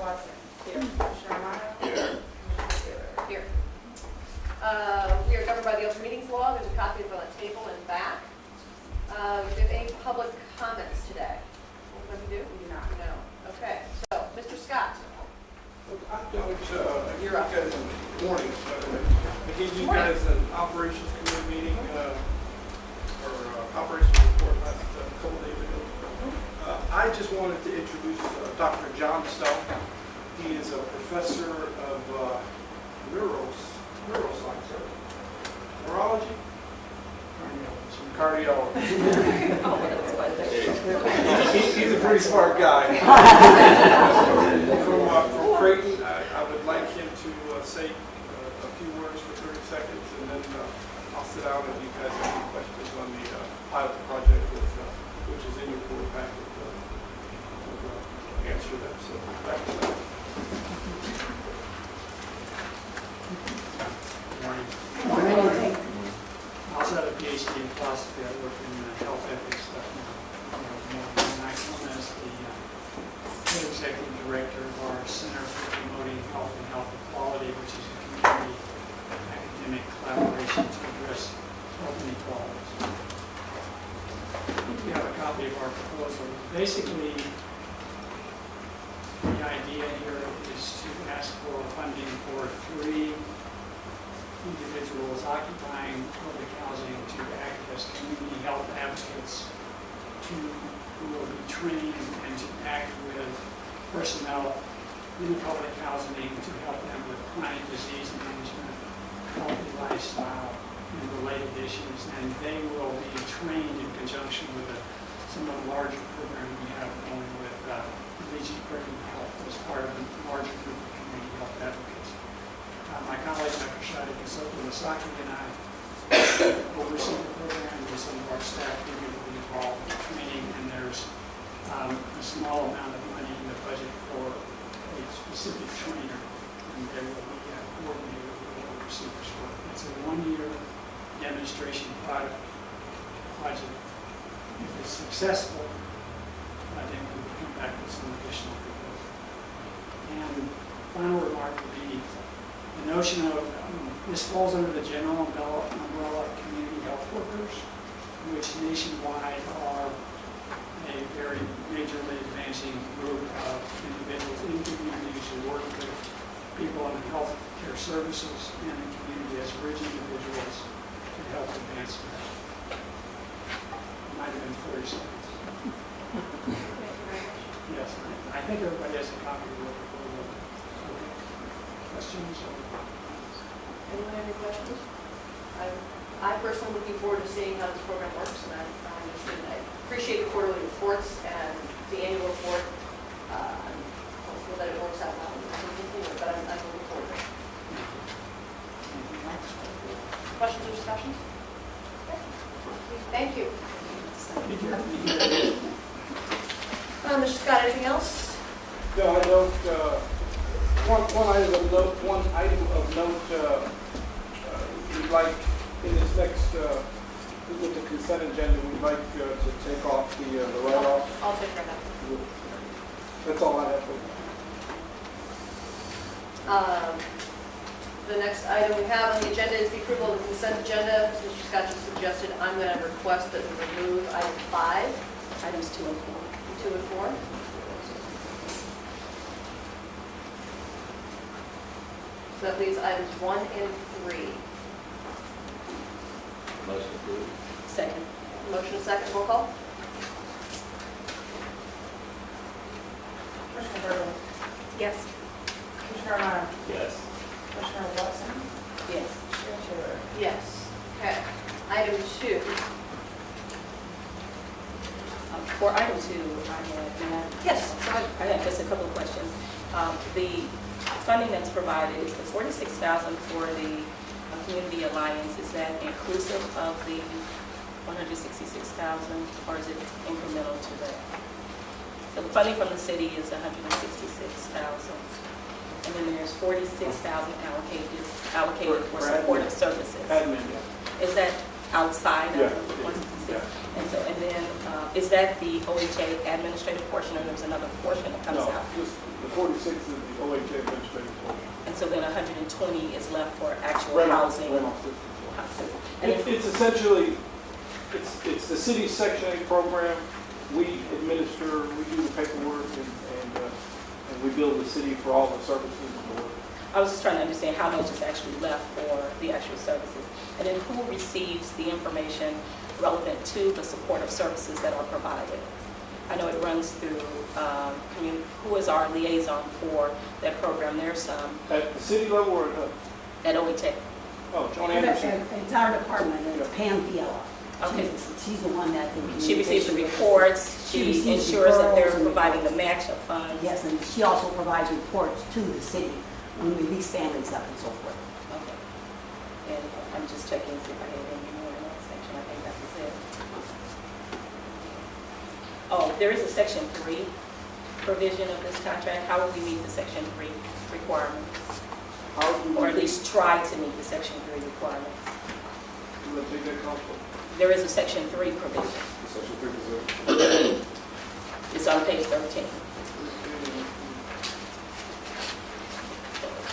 Watson. Here. Commissioner Armato. Here. Commissioner Here. We are governed by the open meetings law. There's a copy of it on the table and back. Do you have any public comments today? What do you do? We do not. No. Okay. So, Mr. Scott. I don't, You're up. Good morning. I gave you guys an operations committee meeting, or operations report last couple days ago. I just wanted to introduce Dr. John Stone. He is a professor of neuroscience, neurology, cardiology. He's a pretty smart guy. From Creighton, I would like him to say a few words for 30 seconds, and then I'll sit down and you guys have any questions on the pilot project, which is in your board packet. Answer them. So back to that. Morning. I also have a PhD in philosophy. I work in health ethics stuff now. And I come as the executive director of our Center for Promoting Health and Health Equality, which is a community academic collaboration to address health inequalities. I think we have a copy of our proposal. Basically, the idea here is to ask for funding for 3 individuals occupying public housing to act as community health advocates who will be trained and to act with personnel in public housing to help them with chronic disease management, healthy lifestyle, and related issues. And they will be trained in conjunction with a somewhat larger program we have going with Legion Pregnant Health as part of a larger group of community health advocates. My colleague, Dr. Shadi Kasoko-Masaki, and I oversee the program, and some of our staff here will be involved in training, and there's a small amount of money in the budget for a specific trainer, and they will be a coordinator who will oversee this work. It's a 1-year demonstration project. If it's successful, then we will come back with some additional proposals. And final remark would be the notion of this falls under the general umbrella of community health workers, which nationwide are a very majorly advancing group of individuals in communities who work with people in health care services and in community as bridge individuals to help advance that. It might have been 30 seconds. Yes, I think everybody has a copy of the proposal. Questions? Anyone have any questions? I personally looking forward to seeing how this program works, and I appreciate the quarterly reports and the annual report. I'm hopeful that it works out well, but I'm looking forward to it. Questions or discussions? Okay. Thank you. Mr. Scott, anything else? No, I don't. One item of note. We'd like in this next with the consent agenda, we'd like to take off the write-off. I'll take care of that. That's all I have for The next item we have on the agenda is the approval of the consent agenda. As Mr. Scott just suggested, I'm going to request that we remove item 5. Items 2 and 4. 2 and 4. So that leaves items 1 and 3. Motion approved. Second. Motion and second, roll call. Commissioner Burrow. Yes. Commissioner Armato. Yes. Commissioner Watson. Yes. Chair Taylor. Yes. Okay. Item 2. For item 2, I have, Yes. I have just a couple of questions. The funding that's provided is the $46,000 for the Community Alliance. Is that inclusive of the $166,000, or is it incremental to that? So the funding from the city is $166,000, and then there's $46,000 allocated for supportive services. admin. Is that outside of Yeah. 166? Yeah. And then, is that the OHA administrative portion, or there's another portion that comes No, out? just the 46 is the OHA administrative portion. And so then 120 is left for actual Rental- housing? rental assistance. Housing. And then- It's essentially, it's the city's Section 8 program. We administer, we do the paperwork, and we bill the city for all the services and the work. I was just trying to understand how much is actually left for the actual services. And then who receives the information relevant to the supportive services that are provided? I know it runs through, who is our liaison for that program? There's some At the city level or at OHA. oh, John Anderson. It's our department, it's Pam Fiala. Okay. She's the one that. She receives the reports, She she receives ensures that they're referrals and providing the reports. match of funds. Yes, and she also provides reports to the city when we release families up and so forth. Okay. And I'm just checking to see if I have any more in that section. I think that was it. Oh, there is a Section 3 provision of this contract. How will we meet the Section 3 requirements? How do we? Or at least try to meet the Section 3 requirements? You want to take that, Council? There is a Section 3 provision. Section 3 is It's on page 13.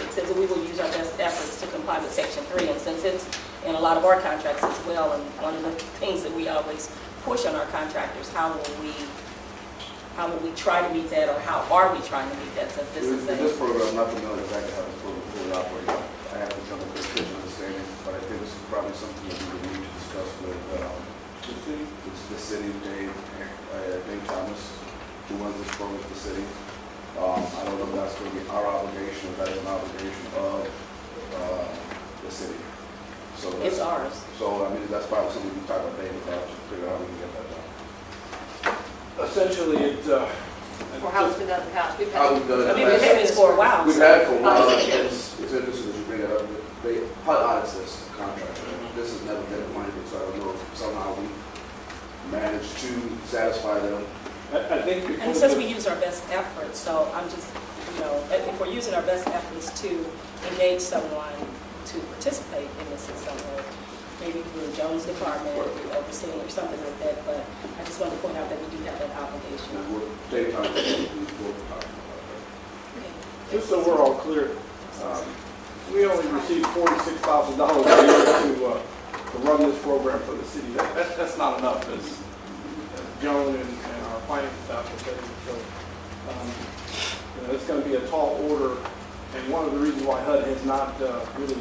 It says that we will use our best efforts to comply with Section 3, and since it's in a lot of our contracts as well, and one of the things that we always push on our contractors, how will we try to meet that, or how are we trying to meet that, since this is This a... program, I'm not familiar exactly how this program fully operates. I have to come up with a clear understanding, but I think this is probably something that we would need to discuss with the city, Dave Thomas, who runs this program for the city. I don't know if that's going to be our obligation, or that is an obligation of the city. So It's that's, ours. so, I mean, that's probably something we can talk about Dave about, to figure out how we can get that done. essentially, it, Or how it's been done in the past. We've How had, we've done it. I mean, we've had this for a while. We've so- had it for a while, and it's interesting that you bring that up. HUD audits this contract. This has never been appointed, so I don't know if somehow we managed to satisfy them. I think And because since of- we use our best efforts, so I'm just, if we're using our best efforts to engage someone to participate in this in some way, maybe through Jones' department, overseeing or something like that, but I just want to point out that we do have that obligation. And we're, Dave Thomas, we're talking about that. just so we're all clear, we only receive $46,000 a year to run this program for the city. That's not enough, as Joan and our finance staff will say. So, it's going to be a tall order, and one of the reasons why HUD has not really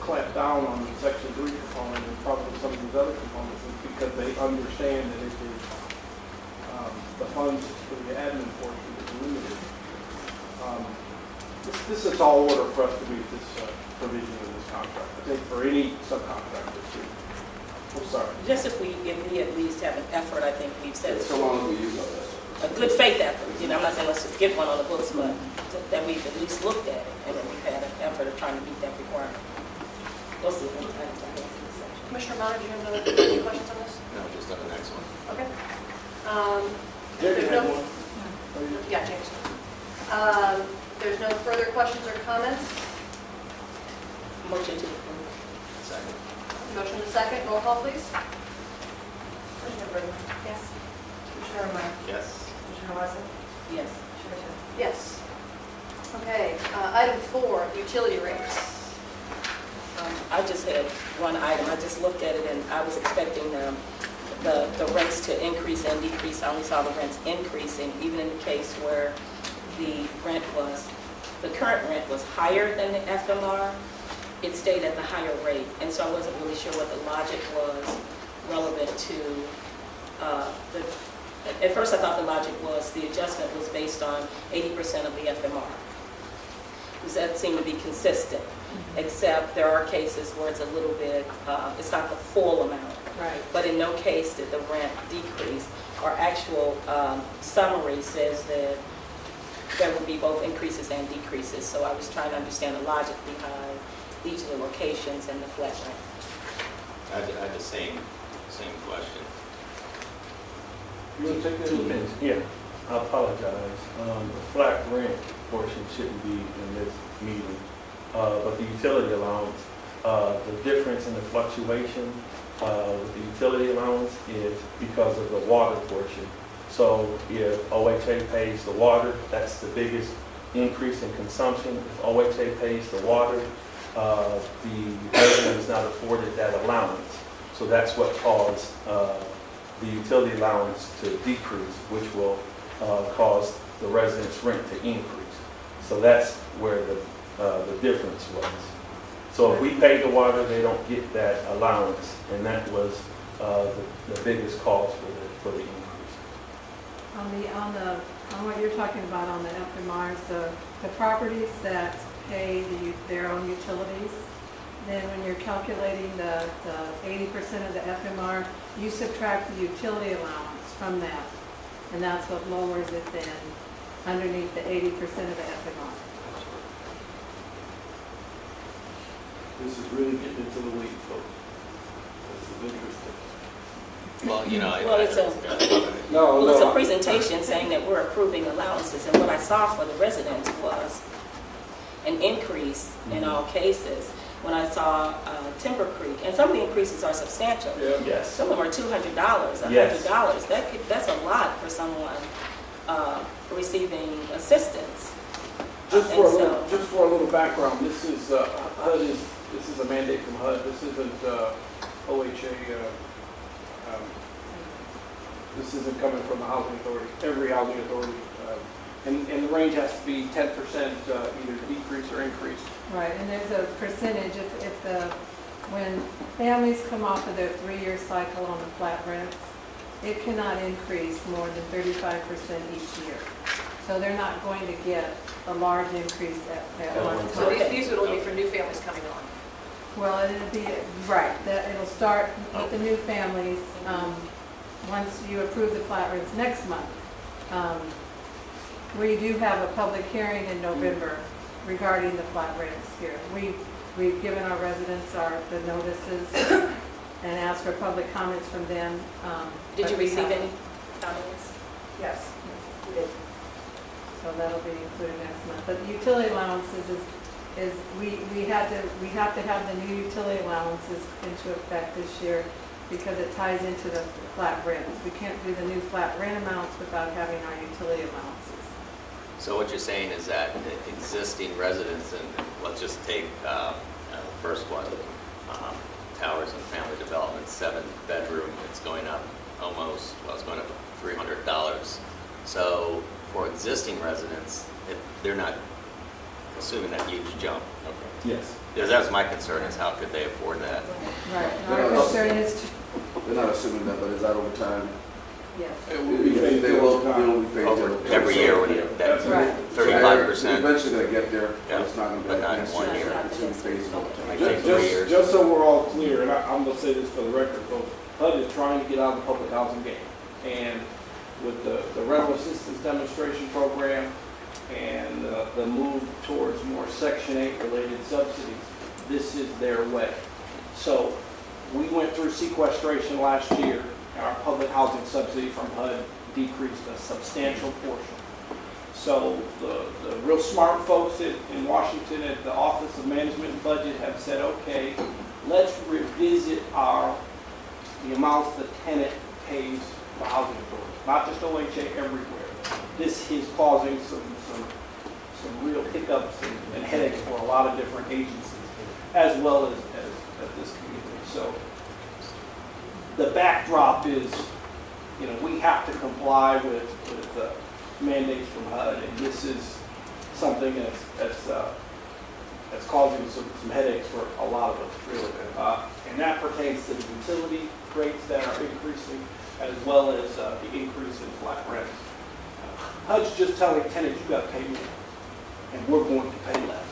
clamped down on the Section 3 component and probably some of these other components is because they understand that it is, the funds for the admin portion is limited. This is a tall order for us to meet this provision of this contract. I think for any subcontractor too. I'm sorry. Just if we at least have an effort, I think we've said, So long as we use our best. a good faith effort. I'm not saying let's just get one on the books, but that we've at least looked at it, and that we've had an effort of trying to meet that requirement. Those are the only items I have in this section. Commissioner Miner, do you have any questions on this? No, just on the next one. Okay. Jerry There's had no- one. Yeah, James. There's no further questions or comments? Motion to approve. Second. Motion to second, roll call please. Commissioner Brinkley? Yes. Commissioner Meyer? Yes. Commissioner Watson? Yes. Commissioner Taylor? Yes. Okay, item 4, utility rates. I just had one item. I just looked at it, and I was expecting the rents to increase and decrease. I only saw the rents increasing, even in the case where the current rent was higher than the FMR. It stayed at the higher rate, and so I wasn't really sure what the logic was relevant to at first I thought the logic was the adjustment was based on 80% of the FMR. Because that seemed to be consistent, except there are cases where it's a little bit, it's not the full amount. Right. But in no case did the rent decrease. Our actual summary says that there will be both increases and decreases. So I was trying to understand the logic behind each of the locations and the flat rent. I had the same question. You want to take that? 2 minutes, yeah. I apologize. The flat rent portion shouldn't be in this meeting. But the utility allowance, the difference in the fluctuation with the utility allowance is because of the water portion. So if OHA pays the water, that's the biggest increase in consumption. If OHA pays the water, the resident is not afforded that allowance. So that's what caused the utility allowance to decrease, which will cause the residents' rent to increase. So that's where the difference was. So if we pay the water, they don't get that allowance, and that was the biggest cause for the increase. On what you're talking about on the FMRs, the properties that pay their own utilities, then when you're calculating the 80% of the FMR, you subtract the utility allowance from that, and that's what lowers it then underneath the 80% of the FMR. This is really getting into the weeds, folks. This is interesting. Well, you know, Well, it's a presentation saying that we're approving allowances, and what I saw for the residents was an increase in all cases. When I saw Timber Creek, and some of the increases are substantial. Yeah. Yes. Some of them are $200, $100. Yes. That's a lot for someone receiving assistance. Just And for a little background, this is this is a mandate from HUD. This isn't OHA. This isn't coming from the housing authority. Every housing authority, and the range has to be 10% either decrease or increase. Right, and there's a percentage, when families come off of their 3-year cycle on the flat rents, it cannot increase more than 35% each year. So they're not going to get a large increase at one So time. these would be for new families coming on. Well, it'll be, right, that it'll start with the new families, once you approve the flat rates next month. We do have a public hearing in November regarding the flat rates here. We've given our residents the notices and asked for public comments from them. Did but you we receive haven't. any comments? Yes, we did. So that'll be included next month. But the utility allowances is we have to have the new utility allowances into effect this year because it ties into the flat rents. We can't do the new flat rent amounts without having our utility allowances. So what you're saying is that the existing residents, and let's just take the first one, Towers and Family Development, 7-bedroom, it's going up almost, well, it's going up $300. So for existing residents, they're not assuming that huge jump. Okay. Yes. Because that's my concern, is how could they afford that? Right. Our concern is to, They're not assuming that, but is that over time? yes. It will be They phased in will, over time. they will be phased Over in. every year, when you, that Right. 35%. Eventually gonna get there, Yeah, but it's not gonna be but like not in next 1 year. year. It's gonna be phased over time. Might take 3 years. Just so we're all clear, and I'm gonna say this for the record, folks, HUD is trying to get out of the public housing game. And with the rental assistance demonstration program and the move towards more Section 8 related subsidies, this is their way. So we went through sequestration last year. Our public housing subsidy from HUD decreased a substantial portion. So the real smart folks in Washington at the Office of Management and Budget have said, okay, let's revisit the amounts the tenant pays the housing authority, not just OHA, everywhere. This is causing some real hiccups and headaches for a lot of different agencies, as well as this community. So the backdrop is, we have to comply with mandates from HUD, and this is something that's causing some headaches for a lot of us, really. And that pertains to the utility rates that are increasing, as well as the increase in flat rents. HUD's just telling tenants, you got to pay more, and we're going to pay less.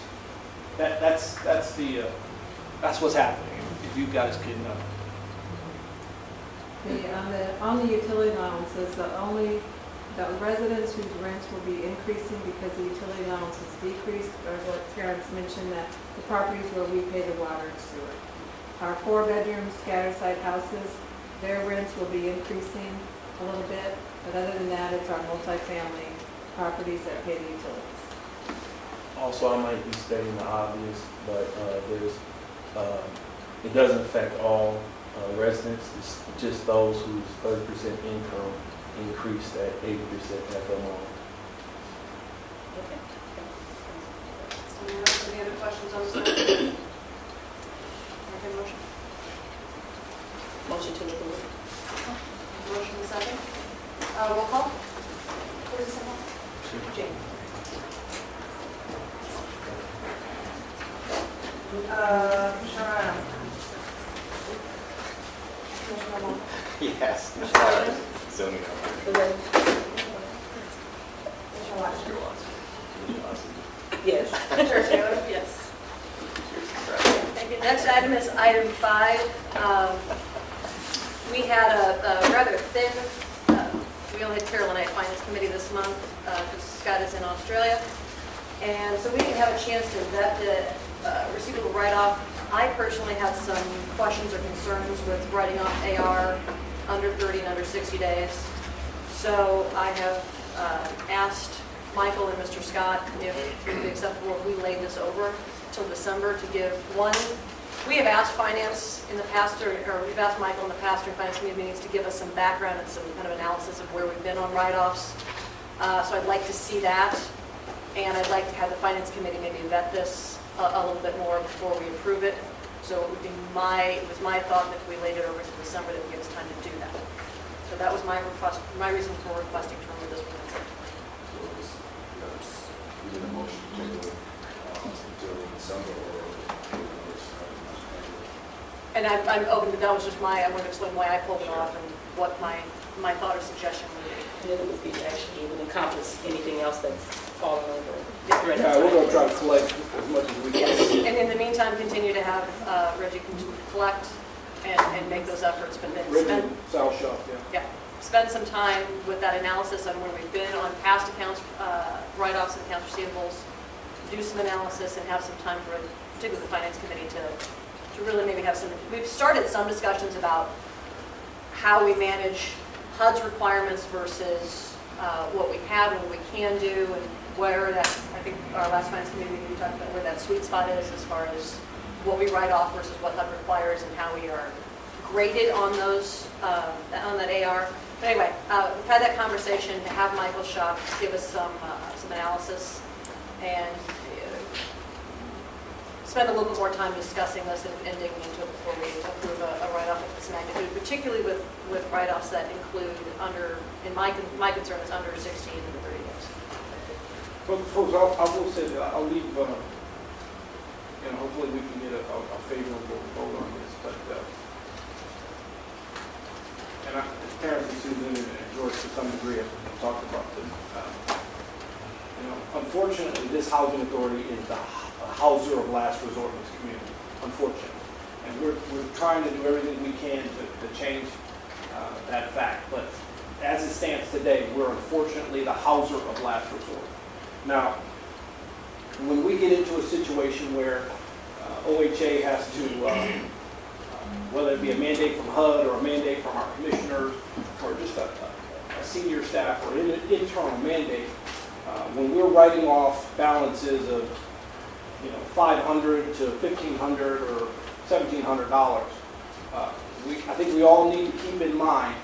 That's what's happening, if you guys can On the utility allowances, the residents whose rents will be increasing because the utility allowances decreased, or what Terrence mentioned, that the properties where we pay the water and sewer. Our 4-bedroom scattered site houses, their rents will be increasing a little bit, but other than that, it's our multifamily properties that pay the utilities. Also, I might be stating the obvious, but it doesn't affect all residents, it's just those whose 30% income increased at 80% at the moment. Okay. Anyone else, any other questions on this? Okay, motion. Motion to approve. Motion and second. Roll call. Who is the second? Jane. Commissioner Ryan? Commissioner Moore? Yes. Commissioner Rogers? Zoning Commissioner Watson? Yes. Chair Taylor? Yes. Thank you. Next item is item 5. We had a rather thin, we only had Carol and I Finance Committee this month because Scott is in Australia. And so we didn't have a chance to vet the receivable write-off. I personally had some questions or concerns with writing off AR under 30 and under 60 days. So I have asked Michael and Mr. Scott if it would be acceptable if we laid this over till December to give one. We have asked finance in the past, or we've asked Michael in the past during finance committee meetings to give us some background and some kind of analysis of where we've been on write-offs. So I'd like to see that, and I'd like to have the finance committee maybe vet this a little bit more before we approve it. So it would be it was my thought that if we laid it over to December, that would give us time to do that. So that was my request, my reason for requesting to remove this one. We did a motion to table it until December or And I'm open to that. Was just I want to explain why I pulled it off and what my thought or suggestion would be. And then it would be actually, it would encompass anything else that's fallen over. Yeah, we're going to try to collect as much as we can. And in the meantime, continue to have Reggie continue to collect and make those efforts, but then Reggie, South Shop, yeah. spend some time with that analysis on where we've been on past accounts, write-offs and accounts receivables, do some analysis and have some time for, particularly the finance committee, to really maybe have some, we've started some discussions about how we manage HUD's requirements versus what we have and what we can do, and where that, I think our last finance committee meeting, we talked about where that sweet spot is as far as what we write off versus what HUD requires and how we are graded on those, on that AR. But anyway, we've had that conversation to have Michael Shop give us some analysis and spend a little bit more time discussing this and digging into it before we approve a write-off of this magnitude, particularly with write-offs that include under, in my concern is under 16 and 30 days. Folks, I will say that I'll leave, hopefully we can get a favorable vote on this, but, and apparently Susan and George to some degree have talked about this. Unfortunately, this housing authority is the houser of last resort in this community, unfortunately. And we're trying to do everything we can to change that fact. But as it stands today, we're unfortunately the houser of last resort. Now, when we get into a situation where OHA has to, whether it be a mandate from HUD or a mandate from our commissioners or just a senior staff or an internal mandate, when we're writing off balances of $500 to $1,500 or $1,700, I think we all need to keep in mind,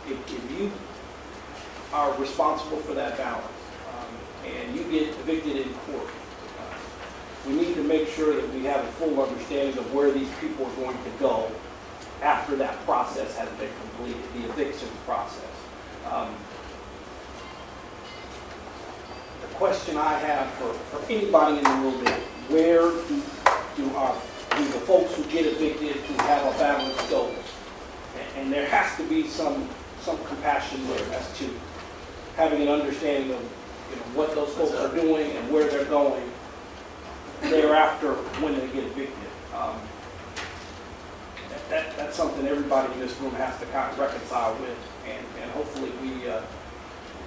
if you are responsible for that balance and you get evicted in court, we need to make sure that we have a full understanding of where these people are going to go after that process has been completed, the eviction process. The question I have for anybody in the room is, where do the folks who get evicted who have a balance go? And there has to be some compassion there as to having an understanding of what those folks are doing and where they're going thereafter when they get evicted. That's something everybody in this room has to kind of reconcile with, and hopefully we,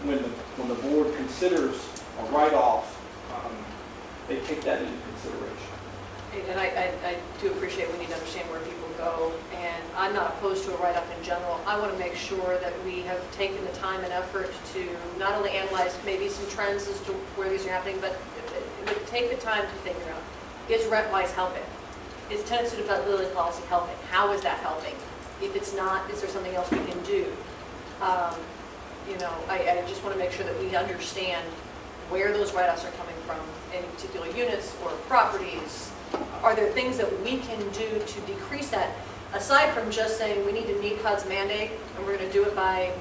when the board considers a write-off, they take that into consideration. And I do appreciate we need to understand where people go, and I'm not opposed to a write-up in general. I want to make sure that we have taken the time and effort to not only analyze maybe some trends as to where these are happening, but take the time to figure out, is rent-wise helping? is tenant suitability policy helping? How is that helping? If it's not, is there something else we can do? You know, I just want to make sure that we understand where those write-offs are coming from in particular units or properties. Are there things that we can do to decrease that? Aside from just saying we need to meet HUD's mandate and we're going to do it by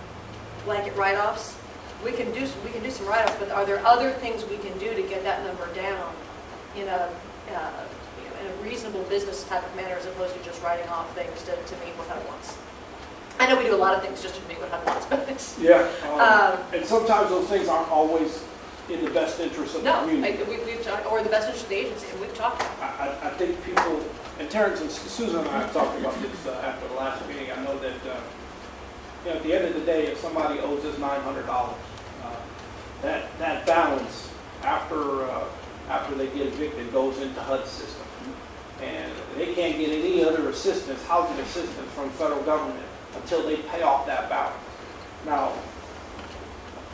blanket write-offs, we can do some write-offs, but are there other things we can do to get that number down in a reasonable business type of manner as opposed to just writing off things to meet what HUD wants? I know we do a lot of things just to meet what HUD wants, but it's... Yeah, and sometimes those things aren't always in the best interest of the No, community. we've talked, or the best interest of the agency, and we've talked. I think people, and Terrence and Susan and I have talked about this after the last meeting. I know that, you know, at the end of the day, if somebody owes us $900, that balance after they get evicted goes into HUD's system. And they can't get any other assistance, housing assistance from federal government until they pay off that balance. Now,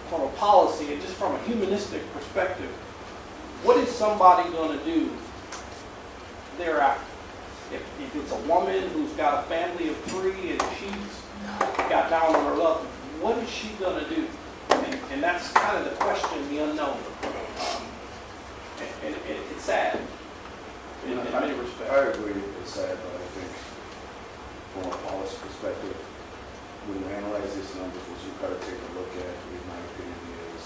from a policy and just from a humanistic perspective, what is somebody going to do thereafter? If it's a woman who's got a family of 3 and she's got down on her luck, what is she going to do? And that's kind of the question, the unknown. And it's sad in many respects. I agree, it's sad, but I think from a policy perspective, when you analyze these numbers, what you got to take a look at, in my opinion, is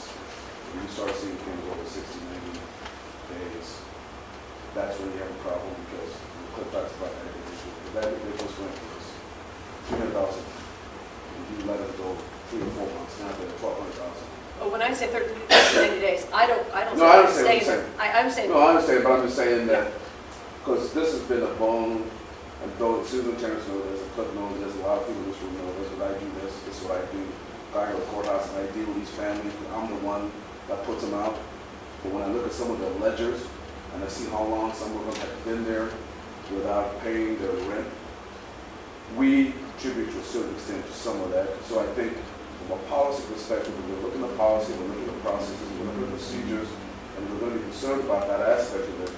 when you start seeing things over 60, 90 days, that's when you have a problem because the clip talks about that individual. If that individual's rent was $300,000, and you let it go 3 or 4 months, now they're $1,200,000. Oh, when I say 30 days, I don't No, I understand what you're say, saying. I'm saying. No, I understand, but I'm just saying that, because this has been a bone, and though Susan Terrence knows this, and Cliff knows this, a lot of people in this room know this, but I do this is what I do. I go to the courthouse and I deal with these families, I'm the one that puts them out. But when I look at some of the ledgers, and I see how long some of them have been there without paying their rent, we contribute to a certain extent to some of that. So I think from a policy perspective, when we're looking at policy, we're looking at processes, we're looking at procedures, and we're going to be concerned about that aspect of it.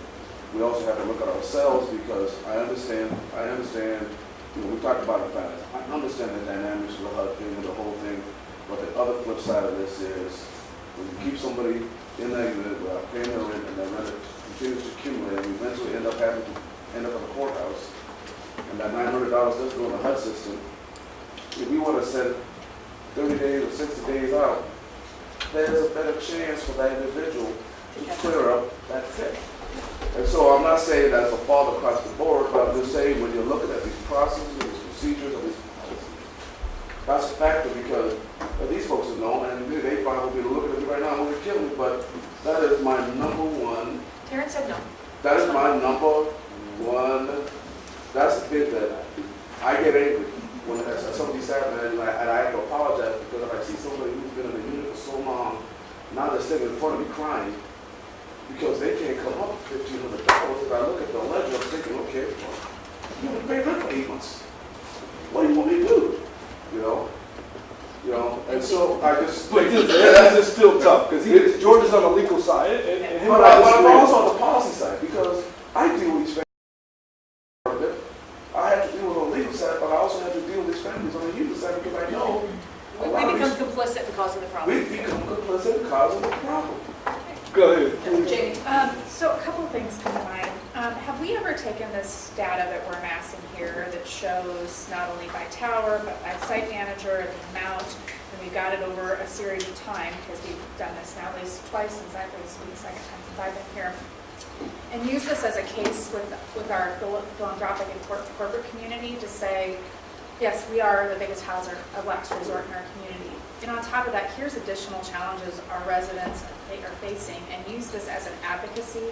We also have to look at ourselves because I understand, you know, we talked about it fast. I understand the dynamics of the HUD thing and the whole thing, but the other flip side of this is when you keep somebody in that unit without paying their rent and their rent continues to accumulate, and we eventually end up having to end up in the courthouse, and that $900 does go in the HUD system. If we want to send 30 days or 60 days out, there's a better chance for that individual to clear up that debt. And so I'm not saying that's a fault across the board, but I'm just saying when you're looking at these processes, these procedures, and these policies, that's a factor because these folks have known, and they probably be looking at me right now and want to kill me, but that is my number one. Terrence said no. That is my number one. That's the bit that I get angry when somebody's happening, and I have to apologize because if I see somebody who's been in the unit for so long, now they're sitting in front of me crying because they can't come up with $1,500. If I look at the ledger, I'm thinking, okay, well, you haven't paid rent for 8 months. What do you want me to do? You know, and so I just. But this is still tough because George is on the legal side. And But I'm also on the policy side because I deal with these families. I have to deal with on the legal side, but I also have to deal with these families on the human side because I know We become complicit in causing the problem. we become complicit in causing the problem. Go ahead. Jamie? So a couple of things come to mind. Have we ever taken this data that we're amassing here that shows not only by tower, but by site manager and the amount, and we've got it over a series of time, because we've done this now at least twice since I've been, this will be the second time since I've been here, and use this as a case with our philanthropic and corporate community to say, yes, we are the biggest hazard of last resort in our community. And on top of that, here's additional challenges our residents are facing, and use this as an advocacy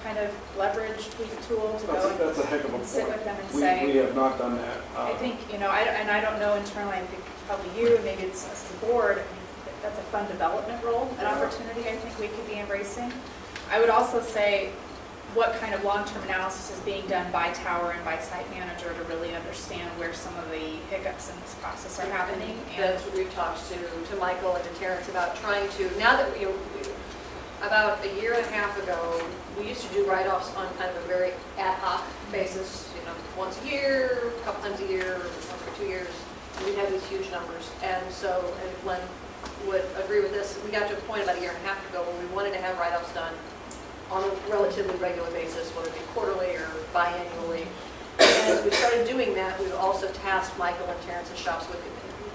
kind of leverage tool to go That's a heck of a and sit point. with them and We say, have not done that. I think, I don't know internally, I think probably you, and maybe it's us as a board, I mean, that's a fun development role, an opportunity I think we could be embracing. I would also say, what kind of long-term analysis is being done by tower and by site manager to really understand where some of the hiccups in this process are happening. And That's what we've talked to Michael and to Terrence about trying to, now that about a year and a half ago, we used to do write-offs on kind of a very ad hoc basis, you know, once a year, a couple times a year, every 2 years. And we'd have these huge numbers. And so, and Glenn would agree with this, we got to a point about a year and a half ago where we wanted to have write-offs done on a relatively regular basis, whether it be quarterly or biannually. And as we started doing that, we also tasked Michael and Terrence and Shops with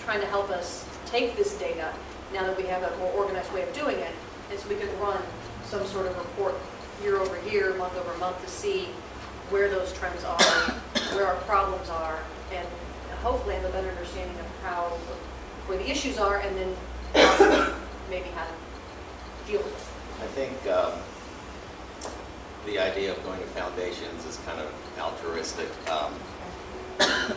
trying to help us take this data, now that we have a more organized way of doing it, and so we can run some sort of report year over year, month over month, to see where those trends are, where our problems are, and hopefully have a better understanding of how, where the issues are, and then maybe how to deal with it. I think the idea of going to foundations is kind of altruistic.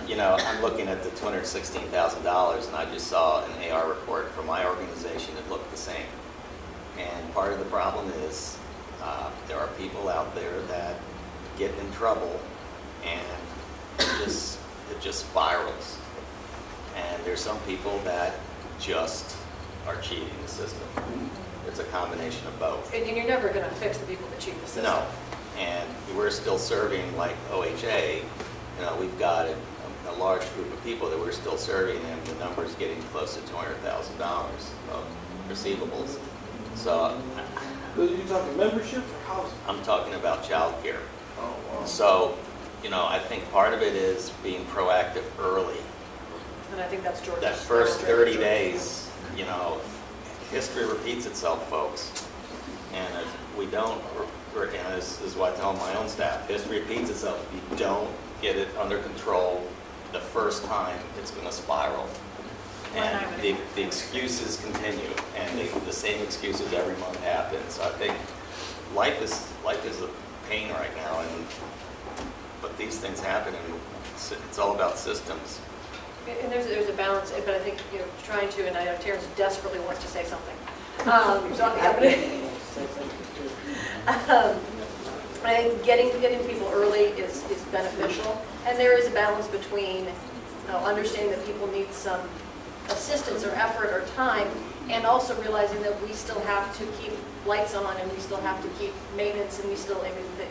You know, I'm looking at the $216,000, and I just saw an AR report from my organization that looked the same. And part of the problem is there are people out there that get in trouble, and it just spirals. And there's some people that just are cheating the system. It's a combination of both. And you're never going to fix the people that cheat the system. No, and we're still serving, like OHA, you know, we've got a large group of people that we're still serving, and the number's getting close to $200,000 of receivables. So So you talking membership or housing? I'm talking about childcare. Oh, wow. So, you know, I think part of it is being proactive early. And I think that's George's. That first 30 days, you know, history repeats itself, folks. And if we don't, and this is what I tell my own staff, history repeats itself. If you don't get it under control the first time, it's going to spiral. And the excuses continue, and the same excuses every month happen. So I think life is a pain right now, but these things happen, and it's all about systems. And there's a balance, but I think, you know, trying to, and I know Terrence desperately wants to say something. I think getting people early is beneficial, and there is a balance between understanding that people need some assistance or effort or time, and also realizing that we still have to keep lights on, and we still have to keep maintenance, and we still,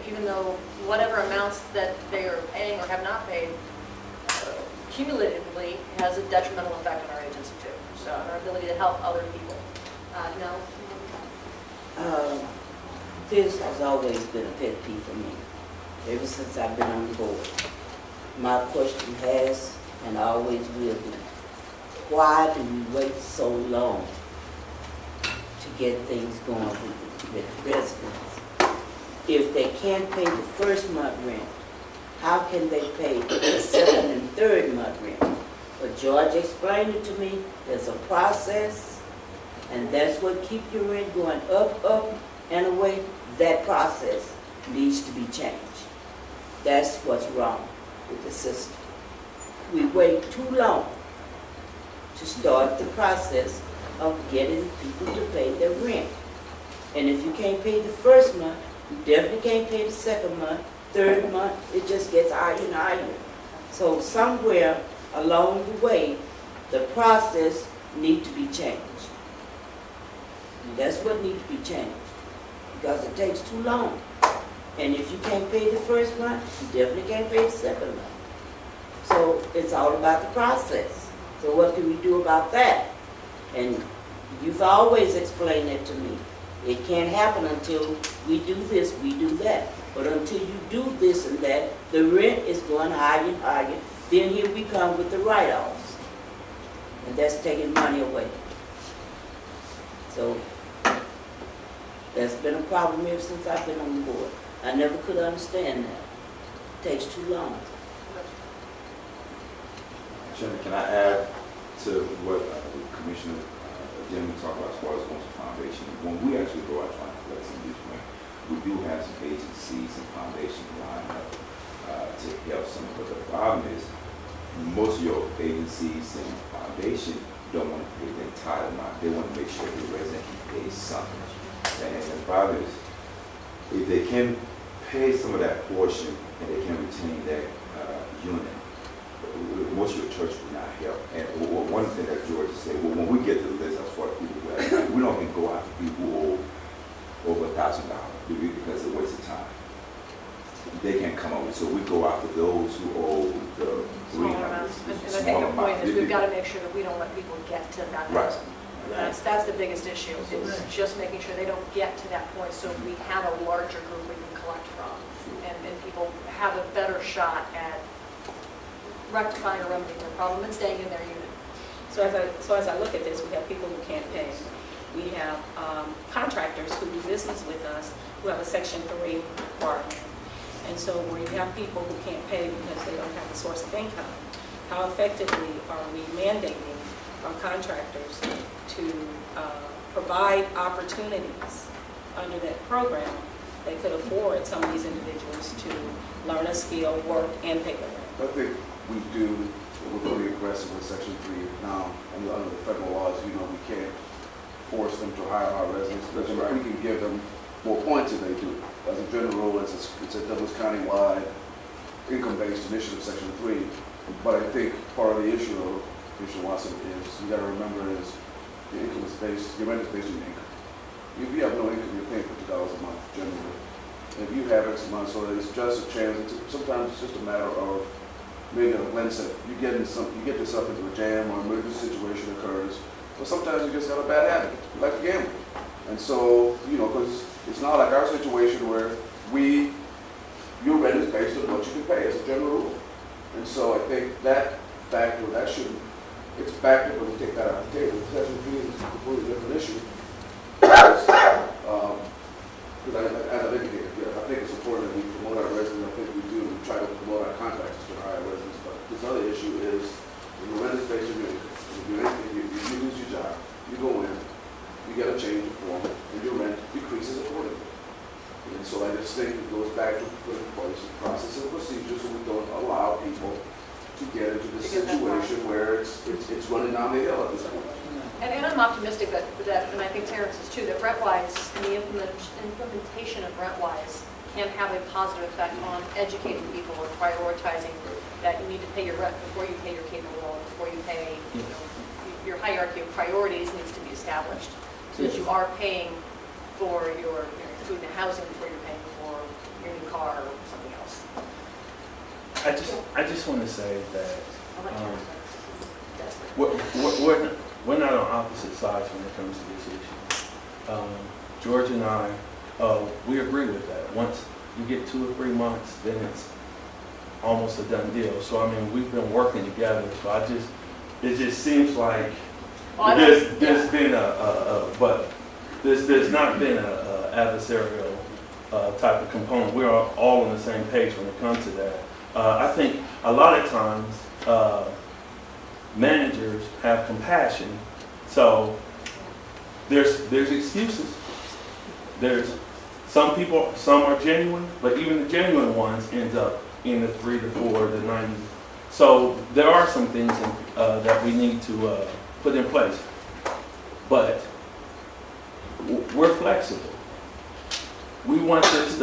even though whatever amounts that they are paying or have not paid, cumulatively has a detrimental effect on our agency too. So our ability to help other people. This has always been a pet peeve for me, ever since I've been on the board. My question has and always will be, why do we wait so long to get things going with residents? If they can't pay the first month rent, how can they pay the second and third month rent? But George explained it to me, there's a process, and that's what keeps your rent going up, and away. That process needs to be changed. That's what's wrong with the system. We wait too long to start the process of getting people to pay their rent. And if you can't pay the first month, you definitely can't pay the second month, third month, it just gets higher and higher. So somewhere along the way, the process needs to be changed. And that's what needs to be changed, because it takes too long. And if you can't pay the first month, you definitely can't pay the second month. So it's all about the process. So what can we do about that? And you've always explained it to me. It can't happen until we do this, we do that. But until you do this and that, the rent is going higher and higher. Then here we come with the write-offs. And that's taking money away. So that's been a problem ever since I've been on the board. I never could understand that. It takes too long. Chairman, can I add to what Commissioner Jimmy talked about as far as going to foundation? When we actually go out trying to collect some of these rent, we do have some agencies and foundations lined up to help some. But the problem is, most of your agencies and foundation don't want to pay the entire amount. They want to make sure the resident can pay something. And the problem is, if they can pay some of that portion and they can retain that unit, most of your church will not help. And one thing that George said, well, when we get to the list as far as people who have, we don't even go after people who owe over $1,000 because of waste of time. They can't come up with, so we go after those who owe the Smaller 300. amounts. And I think smaller the point amount. is, we've got to make sure that we don't let people get to that Right. thousand. That's the biggest issue, is just making sure they don't get to that point, so we have a larger group we can collect from, and people have a better shot at rectifying or remedying their problem and staying in their unit. So as I look at this, we have people who can't pay. We have contractors who do business with us who have a Section 3 requirement. And so where you have people who can't pay because they don't have a source of income, how effectively are we mandating our contractors to provide opportunities under that program that could afford some of these individuals to learn a skill, work, and pay the rent? I think we do, we're pretty aggressive with Section 3 now, and under the federal laws, you know, we can't force them to hire our residents, but we can give them more points if they do. As a general rule, it's a Douglas County-wide income-based initiative, Section 3, but I think part of the issue of Commissioner Watson is, you gotta remember is, the income is based, your rent is based on your income. If you have no income, you're paying $50 a month generally. If you have X amount, so it's just a chance, sometimes it's just a matter of maybe a lens that you get yourself into a jam or an emergency situation occurs, but sometimes you just got a bad habit, you like to gamble. And so, you know, because it's not like our situation where your rent is based on what you can pay as a general rule. And so I think that factor, that shouldn't, it's a factor, but we take that out of the table. Section 3 is a completely different issue. Because as I indicated, I think it's important that we promote our residents. I think we do. We try to promote our contractors to hire residents. But this other issue is when the rent is based on your income. If you lose your job, you go in, you get a change of form, and your rent decreases accordingly. And so I just think it goes back to put in place a process and procedure so we don't allow people to get into this situation where it's running down the hill at this point. And I'm optimistic that, and I think Terrence is too, that rent-wise and the implementation of rent-wise can have a positive effect on educating people or prioritizing that you need to pay your rent before you pay your cable bill, before you pay, you know, your hierarchy of priorities needs to be established so that you are paying for your food and housing before you're paying for your new car or something else. I just want to say that I'll let Terrence know. we're not on opposite sides when it comes to this issue. George and I, we agree with that. Once you get 2 or 3 months, then it's almost a done deal. So I mean, we've been working together. So it just seems like there's been there's not been a adversarial type of component. We're all on the same page when it comes to that. I think a lot of times managers have compassion, so there's excuses. There's some people, some are genuine, but even the genuine ones end up in the 3 to 4 to 90. So there are some things that we need to put in place, but we're flexible. We want this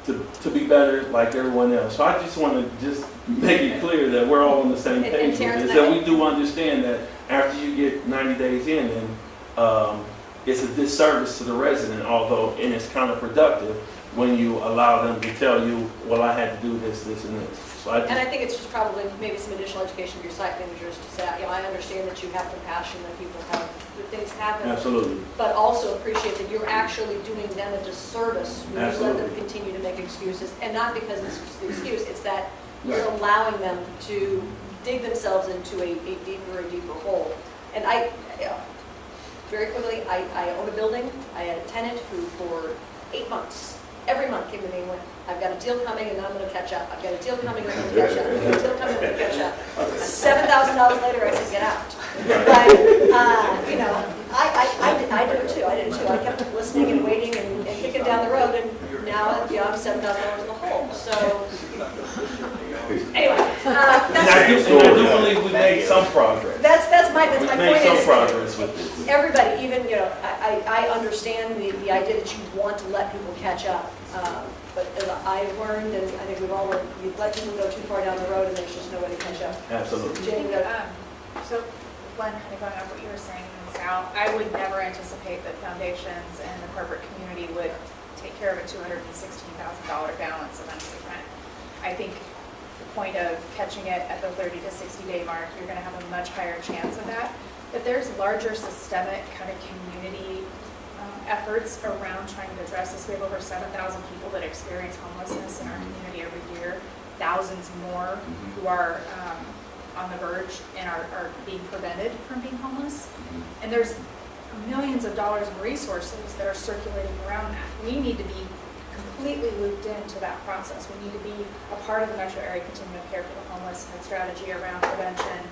to be better like everyone else. So I just want to just make it clear that we're all on the same page with this, that we do understand that after you get 90 days in, and it's a disservice to the resident, and it's counterproductive when you allow them to tell you, well, I had to do this, this, and this. So I think it's just probably maybe some additional education of your site managers to say, you know, I understand that you have compassion, that people have, that things happen. Absolutely. But also appreciate that you're actually doing them a disservice when you let them continue to make excuses. And not because it's just the excuse, it's that you're allowing them to dig themselves into a deeper hole. And very quickly, I own a building. I had a tenant who for 8 months, every month came to me and went, I've got a deal coming and then I'm going to catch up. I've got a deal coming and I'm going to catch up. I've got a deal coming and I'm going to catch up. $7,000 later, I said, get out. But, you know, I do it too. I did it too. I kept listening and waiting and kicking down the road, and now I'm $7,000 in the hole. So, anyway, I do believe we made some progress. That's my point. We made some progress with this. Everybody, even, you know, I understand the idea that you want to let people catch up. But as I've learned, and I think we've all learned, you let people go too far down the road and there's just no way to catch up. Absolutely. Jane, So, Glenn, kind of going on what you were saying, is Now, I would never anticipate that foundations and the corporate community would take care of a $216,000 balance of unpaid rent. I think the point of catching it at the 30 to 60-day mark, you're going to have a much higher chance of that. But there's larger systemic kind of community efforts around trying to address this. We have over 7,000 people that experience homelessness in our community every year, thousands more who are on the verge and are being prevented from being homeless. And there's millions of dollars in resources that are circulating around that. We need to be completely looped into that process. We need to be a part of the metro area continuum of care for the homeless and strategy around prevention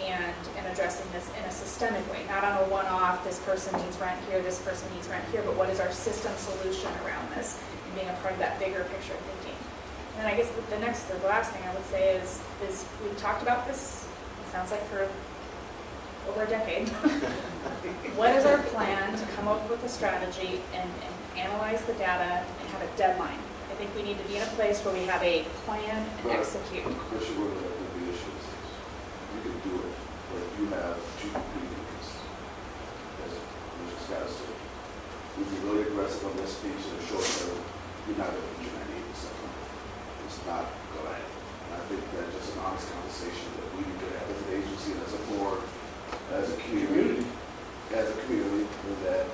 and addressing this in a systemic way, not on a one-off, this person needs rent here, this person needs rent here, but what is our system solution around this and being a part of that bigger picture thinking. And then I guess the last thing I would say is we've talked about this, it sounds like for over a decade. What is our plan to come up with a strategy and analyze the data and have a deadline? I think we need to be in a place where we have a plan and execute. Christian, we're going to do the issues. You can do it, but if you have two meetings, as Mr. Scott said, we'd be really aggressive on this speech in the short term, you're not going to get your 98%. It's not going to happen. And I think that's just an honest conversation that we need to have as an agency and as a board, as a community, and that,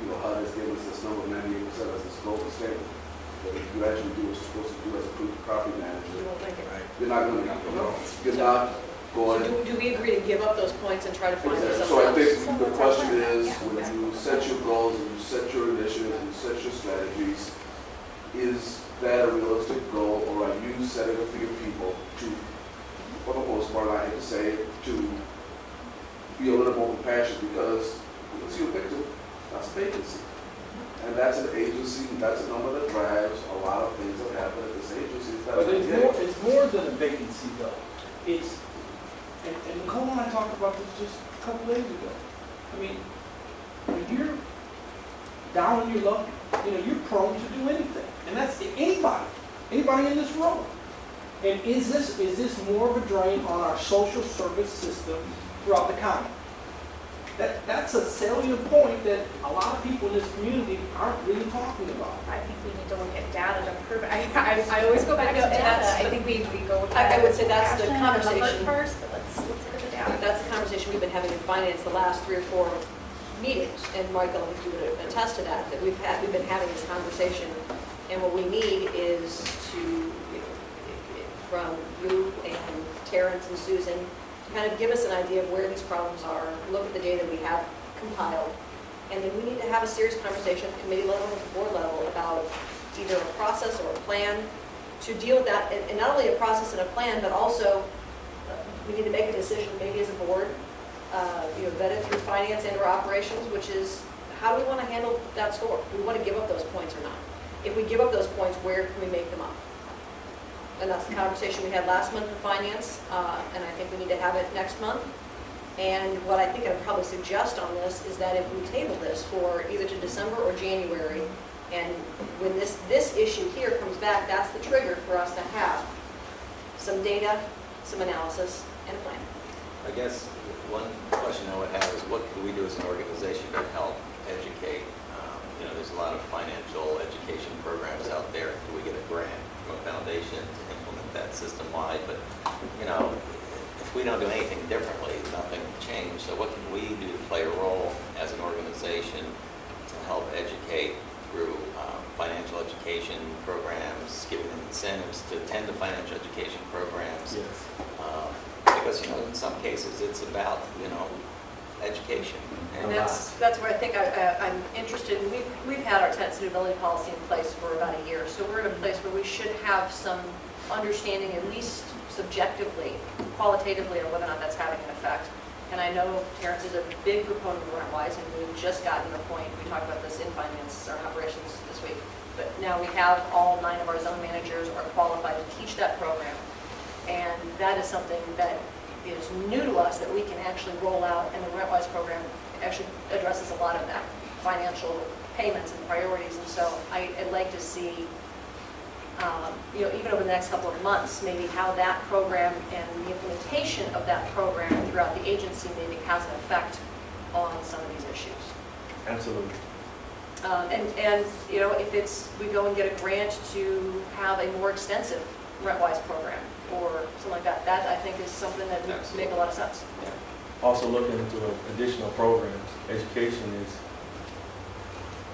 HUD has given us this number of 98% as this gold standard. But if you actually do what you're supposed to do as a property manager, You won't make it. you're not going to get it. You're not going. So do we agree to give up those points and try to find Exactly. something So I else? think the question is, when you set your goals and you set your initiatives and you set your strategies, is that a realistic goal, or are you setting it for your people to, for the most part, I hate to say it, to be a little more compassionate, because once you're a victim, that's a vacancy. And that's an agency, that's a number that drives a lot of things that happen at this agency. But it's more than a vacancy though. It's, and Nicole and I talked about this just a couple days ago. I mean, when you're down on your luck, you're prone to do anything. And that's anybody in this room. And is this more of a drain on our social service system throughout the county? That's a salient point that a lot of people in this community aren't really talking about. I think we need to look at data to prove it. I always go back to data. I think we go with I would say that's the passion and conversation. first, but let's look at the data. That's the conversation we've been having in finance the last 3 or 4 meetings, and Michael, if you would attest to that we've been having this conversation, and what we need is to, from you and Terrence and Susan, to kind of give us an idea of where these problems are, look at the data we have compiled, and then we need to have a serious conversation at the committee level and the board level about either a process or a plan to deal with that, and not only a process and a plan, but also we need to make a decision, maybe as a board, vetted through finance and or operations, which is how do we want to handle that score? Do we want to give up those points or not? If we give up those points, where can we make them up? And that's the conversation we had last month in finance, and I think we need to have it next month. And what I think I'd probably suggest on this is that if we table this for either to December or January, and when this issue here comes back, that's the trigger for us to have some data, some analysis, and a plan. I guess one question I would have is what can we do as an organization to help educate? There's a lot of financial education programs out there. Do we get a grant from a foundation to implement that system-wide? But, if we don't do anything differently, nothing will change. So what can we do to play a role as an organization to help educate through financial education programs, giving them incentives to attend the financial education programs? Yes. Because, in some cases, it's about, education. And that's where I think I'm interested. We've had our tenant suitability policy in place for about a year, so we're in a place where we should have some understanding, at least subjectively, qualitatively, on whether or not that's having an effect. And I know Terrence is a big proponent of rent-wise, and we've just gotten to the point, we talked about this in finance or operations this week, but now we have all 9 of our zone managers are qualified to teach that program. And that is something that is new to us that we can actually roll out, and the rent-wise program actually addresses a lot of that, financial payments and priorities. And so I'd like to see, even over the next couple of months, maybe how that program and the implementation of that program throughout the agency maybe has an effect on some of these issues. Absolutely. And, you know, if it's, we go and get a grant to have a more extensive rent-wise program or something like that, that I think is something that would make a lot of sense. Also looking into additional programs. Education is,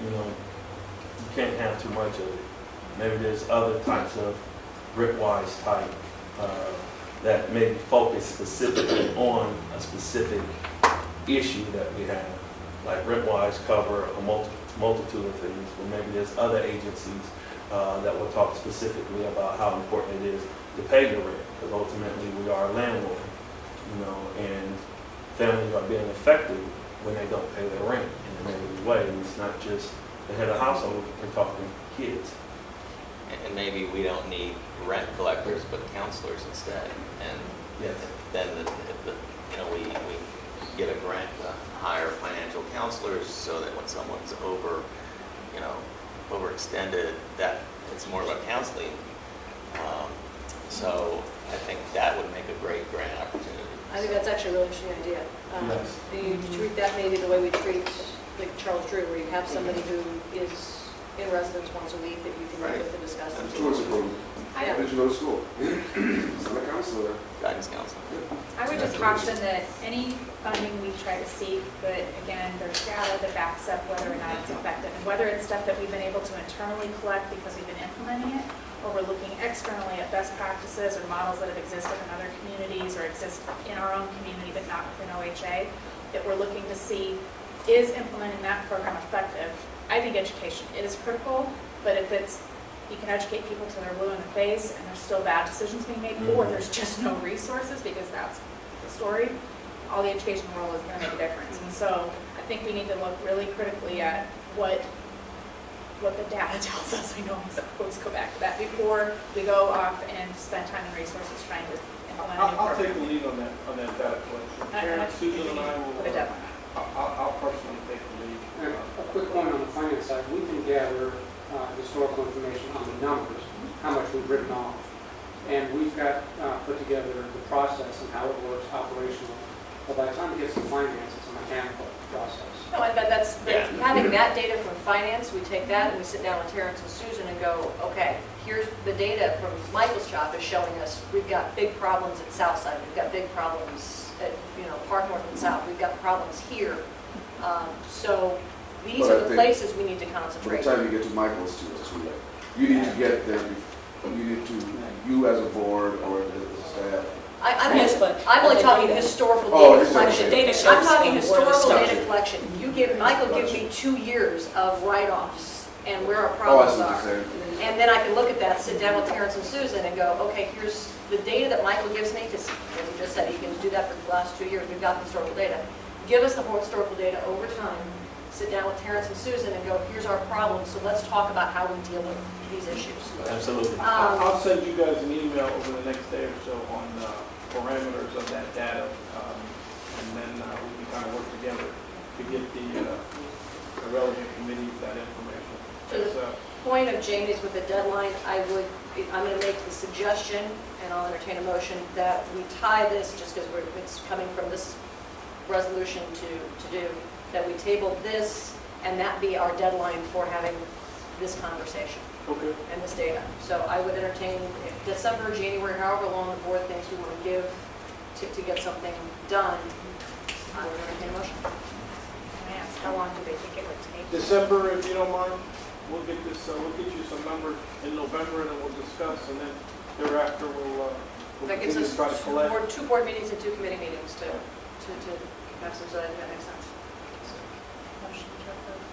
you know, you can't have too much of it. Maybe there's other types of rent-wise type that may be focused specifically on a specific issue that we have. Like rent-wise cover a multitude of things, but maybe there's other agencies that will talk specifically about how important it is to pay your rent, because ultimately we are a landlord, you know, and families are being affected when they don't pay their rent in a negative way. And it's not just the head of household, we're talking kids. And maybe we don't need rent collectors, but counselors instead. And Yes. then, you know, we get a grant to hire financial counselors so that when someone's overextended, that it's more of a counseling. So I think that would make a great grant opportunity. I think that's actually a really interesting idea. Yes. You treat that maybe the way we treat like Charles Drew, where you have somebody who is in residence once a week that you can meet with and discuss. And towards the program. Yeah. As you go to school. So a counselor. Guidance counselor. I would just caution that any funding we try to seek, but again, there's data that backs up whether or not it's effective, and whether it's stuff that we've been able to internally collect because we've been implementing it, or we're looking externally at best practices or models that have existed in other communities or exist in our own community but not within OHA, that we're looking to see, is implementing that program effective? I think education is critical, but if it's, you can educate people till they're blue in the face and there's still bad decisions being made, or there's just no resources, because that's the story, all the education in the world is going to make a difference. And so I think we need to look really critically at what the data tells us. I know I'm supposed to go back to that before we go off and spend time and resources trying to implement a new I'll take program. the lead on that data collection. Karen, Susan and I will, Put a deadline. I'll personally take the lead. And a quick point on the finance side, we can gather historical information on the numbers, how much we've written off. And we've got put together the process and how it works operationally. But by the time it gets to finance, it's a mechanical process. No, but that's, having that data from finance, we take that and we sit down with Terrence and Susan and go, okay, here's the data from Michael's shop is showing us we've got big problems at Southside, we've got big problems at, Park North and South, we've got problems here. So these But I are the think places we need to By concentrate. the time you get to Michael's, it's too late. You need to get there, you as a board or as a staff. I'm only talking historical Oh, data collection. the data shows I'm talking where to historical start. data collection. Michael gives me 2 years of write-offs and where our Oh, I problems see what are. you're saying. And then I can look at that, sit down with Terrence and Susan and go, okay, here's the data that Michael gives me, because as you just said, he can do that for the last 2 years. We've got the historical data. Give us the whole historical data over time. Sit down with Terrence and Susan and go, here's our problem, so let's talk about how we deal with these issues. Absolutely. I'll send you guys an email over the next day or so on parameters of that data, and then we can kind of work together to get the relevant committees that information. So the point of Jamie's with the deadline, I'm going to make the suggestion, and I'll entertain a motion, that we tie this, just because it's coming from this resolution to do, that we table this, and that be our deadline for having this conversation. Okay. And this data. So I would entertain December, January, however long the board thinks we want to give to get something done. I would entertain a motion. Can I ask, how long do they think it would take? December, if you don't mind, we'll get you some numbers in November, and then we'll discuss, and then thereafter we'll That gives continue us to try to collect. two board meetings and 2 committee meetings to have some, so that makes sense. Motion to approve.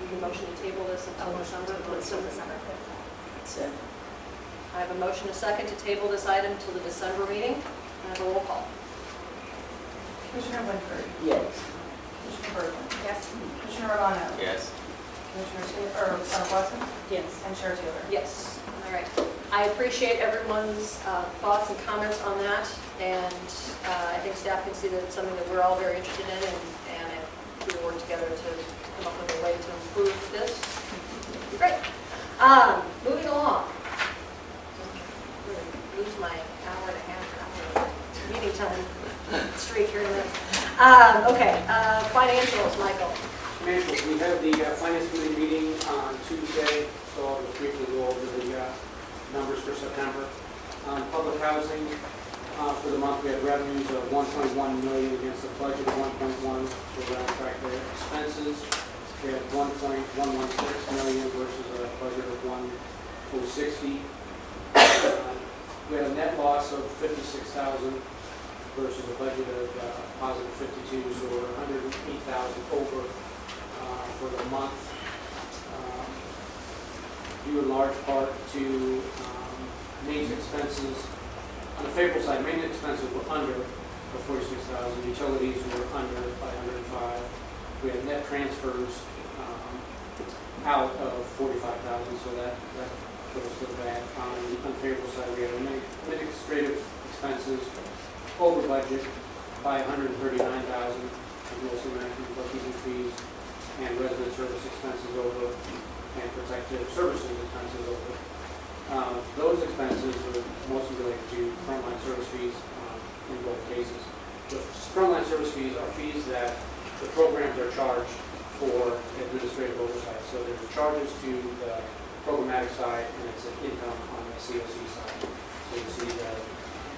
You can motion to table this until December. December 5th. So, I have a motion, a second, to table this item until the December meeting. And I have a roll call. Commissioner Winfrey? yes. Commissioner Bergman? Yes. Commissioner Romano? Yes. Commissioner Watson? Yes. And Chair Taylor? Yes. All right. I appreciate everyone's thoughts and comments on that, and I think staff can see that it's something that we're all very interested in, and if we work together to come up with a way to improve this, great. Moving along. Really lose my hour and a half meeting time streak here in a minute. Okay, Financials, Michael. Financials, we have the Finance Committee meeting on Tuesday, so I'll just briefly go over the numbers for September. On public housing, for the month, we had revenues of $1.1 million against a budget of $1.1, so we're on track there. Expenses, we had $1.116 million versus a budget of $1.060. We had a net loss of $56,000 versus a budget of positive $52,000, so we're $108,000 over for the month, due in large part to maintenance expenses. On the favorable side, maintenance expenses were under the $46,000. Utilities were under by $105,000. We had net transfers out of $45,000, so that goes to the bad. On the unfavorable side, we had administrative expenses over budget by $139,000, mostly management bookkeeping fees, and resident service expenses over, and protective services expenses over. Those expenses were mostly related to frontline service fees in both cases. The frontline service fees are fees that the programs are charged for administrative oversight. So there's charges to the programmatic side, and it's an income on the COC side. So you see the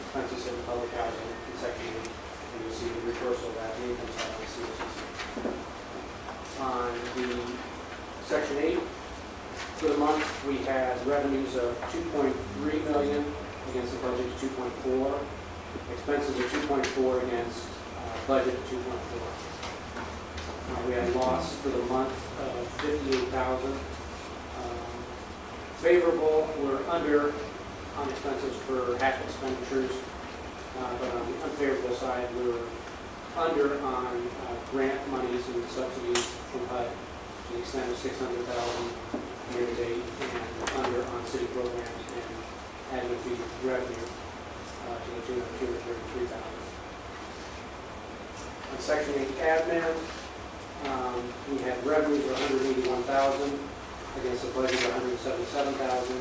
expenses in public housing in Section 8, and you'll see the reversal of that in the income side on the COC side. On the Section 8, for the month, we had revenues of $2.3 million against the budget of $2.4. Expenses of $2.4 against budget of $2.4. We had a loss for the month of $58,000. Favorable, we're under on expenses for HAP expenditures, but on the unfavorable side, we're under on grant monies and subsidies from HUD to the extent of $600,000 year to date, and under on city programs and admin fee revenue to the tune of $233,000. On Section 8 admin, we had revenues of $181,000 against a budget of $177,000.